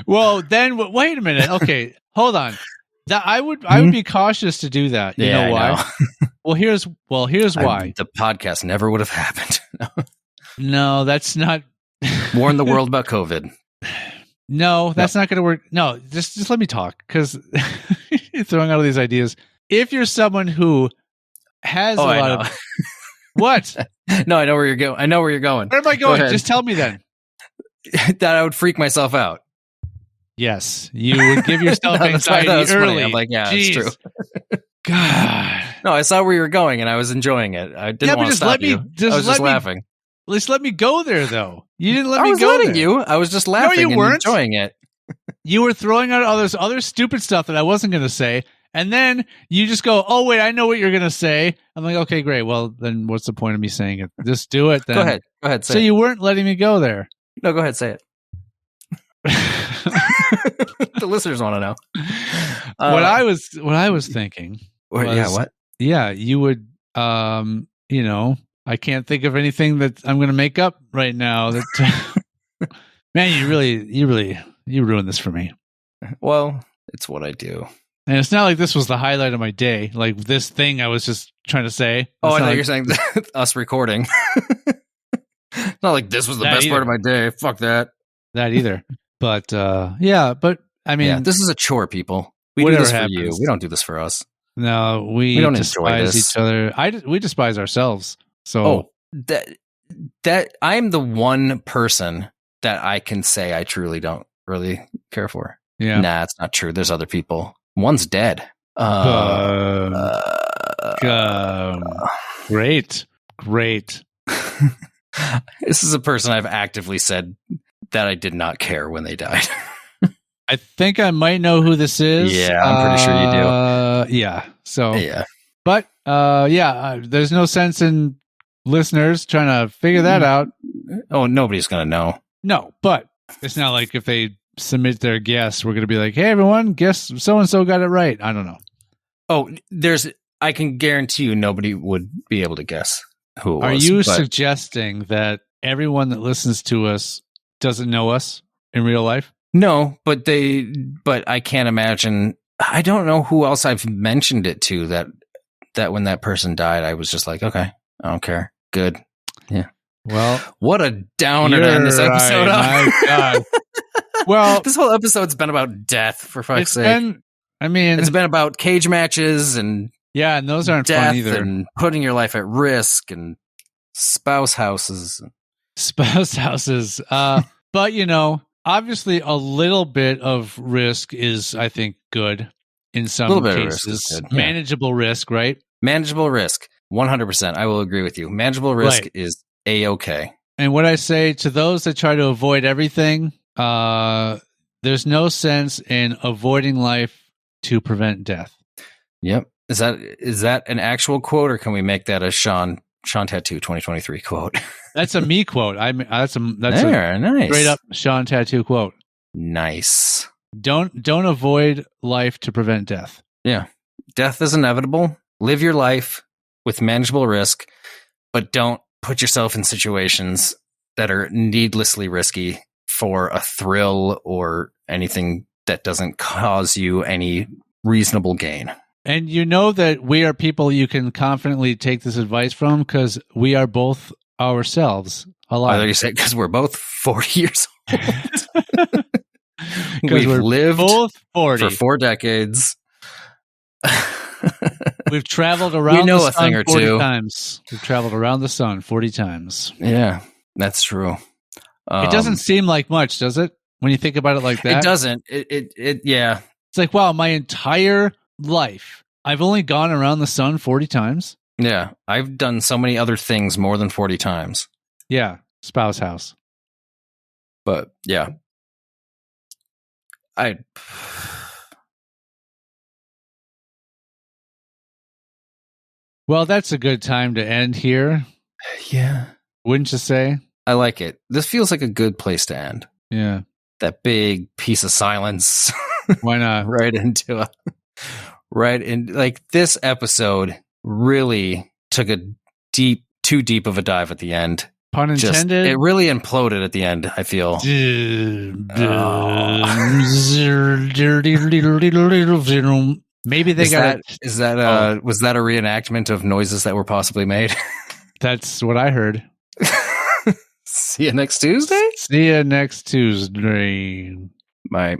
Well, then wait a minute. Okay, hold on. That I would be cautious to do that. You know why? Well, here's why. The podcast never would have happened. No, that's not. Warn the world about COVID. No, that's not going to work. No, just let me talk, because you're throwing out all these ideas. If you're someone who has a lot of what? No, I know where you're going. Where am I going? Just tell me then. That I would freak myself out. Yes, you would give yourself anxiety early. Funny. I'm like, yeah, it's true. God. No, I saw where you were going, and I was enjoying it. I didn't want to stop you. I was just laughing. At least let me go there, though. You didn't let me go there. I was letting you. I was just laughing and enjoying it. You were throwing out all this other stupid stuff that I wasn't going to say, and then you just go, oh, wait, I know what you're going to say. I'm like, okay, great. Well, then what's the point of me saying it? Just do it then. Go ahead. Say it. You weren't letting me go there. No, go ahead. Say it. The listeners want to know. What I was thinking. What? Yeah, you would. I can't think of anything that I'm going to make up right now. That man, you ruined this for me. Well, it's what I do. And it's not like this was the highlight of my day. Like this thing I was just trying to say. I thought you're saying us recording. It's not like this was the best part of my day. Fuck that. That either. But I mean, this is a chore, people. We do this for you. We don't do this for us. No, we don't despise each other. We despise ourselves. So that I'm the one person that I can say I truly don't really care for. Yeah. Nah, it's not true. There's other people. One's dead. Great. This is a person I've actively said that I did not care when they died. I think I might know who this is. Yeah, I'm pretty sure you do. Yeah. So yeah. But there's no sense in listeners trying to figure that out. Oh, nobody's gonna know. No, but it's not like if they submit their guess, we're gonna be like, hey everyone, guess so and so got it right. I don't know. Oh, I can guarantee you nobody would be able to guess who it was. Are you suggesting that everyone that listens to us doesn't know us in real life? No, but I can't imagine. I don't know who else I've mentioned it to that when that person died, I was just like, okay, I don't care. Good. Yeah. Well, what a downer to end this episode on. My God. Well, this whole episode's been about death, for fuck's sake. It's been about cage matches and and those aren't death fun either. And putting your life at risk and spouse houses. But obviously a little bit of risk is, I think, good in some cases. Manageable risk, right? Manageable risk. 100%. I will agree with you. Manageable risk is A-okay. And what I say to those that try to avoid everything, there's no sense in avoiding life to prevent death. Yep. Is that an actual quote, or can we make that a Sean Tattoo 2023 quote? That's a me quote. That's a nice. Straight up Sean Tattoo quote. Nice. Don't avoid life to prevent death. Yeah. Death is inevitable. Live your life with manageable risk, but don't put yourself in situations that are needlessly risky for a thrill or anything that doesn't cause you any reasonable gain. And you know that we are people you can confidently take this advice from because we are both ourselves I alive. thought you said because we're both 40 years old. Because We've lived both 40. for 4 decades. We've traveled around know the a sun thing or 40 two. times. We've traveled around the sun 40 times. Yeah, that's true. It doesn't seem like much, does it? When you think about it like that? It doesn't. Yeah. It's like, wow, my entire life, I've only gone around the sun 40 times. Yeah. I've done so many other things more than 40 times. Yeah. Spouse house. But yeah. Well, that's a good time to end here. Yeah. Wouldn't you say? I like it. This feels like a good place to end. Yeah. That big piece of silence. Why not? Right into like this episode really took a too deep of a dive at the end. Pun intended. It really imploded at the end, I feel. Maybe they got it. Was that a reenactment of noises that were possibly made? That's what I heard. See you next Tuesday? See you next Tuesday. Bye.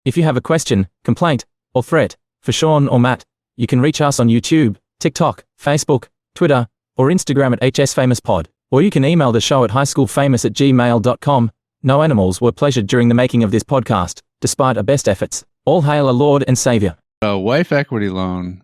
If you have a question, complaint, or threat for Sean or Matt, you can reach us on YouTube, TikTok, Facebook, Twitter, or Instagram at hsfamouspod, or you can email the show at highschoolfamous@gmail.com. No animals were pleasured during the making of this podcast, despite our best efforts. All hail our Lord and Savior. A wife equity loan.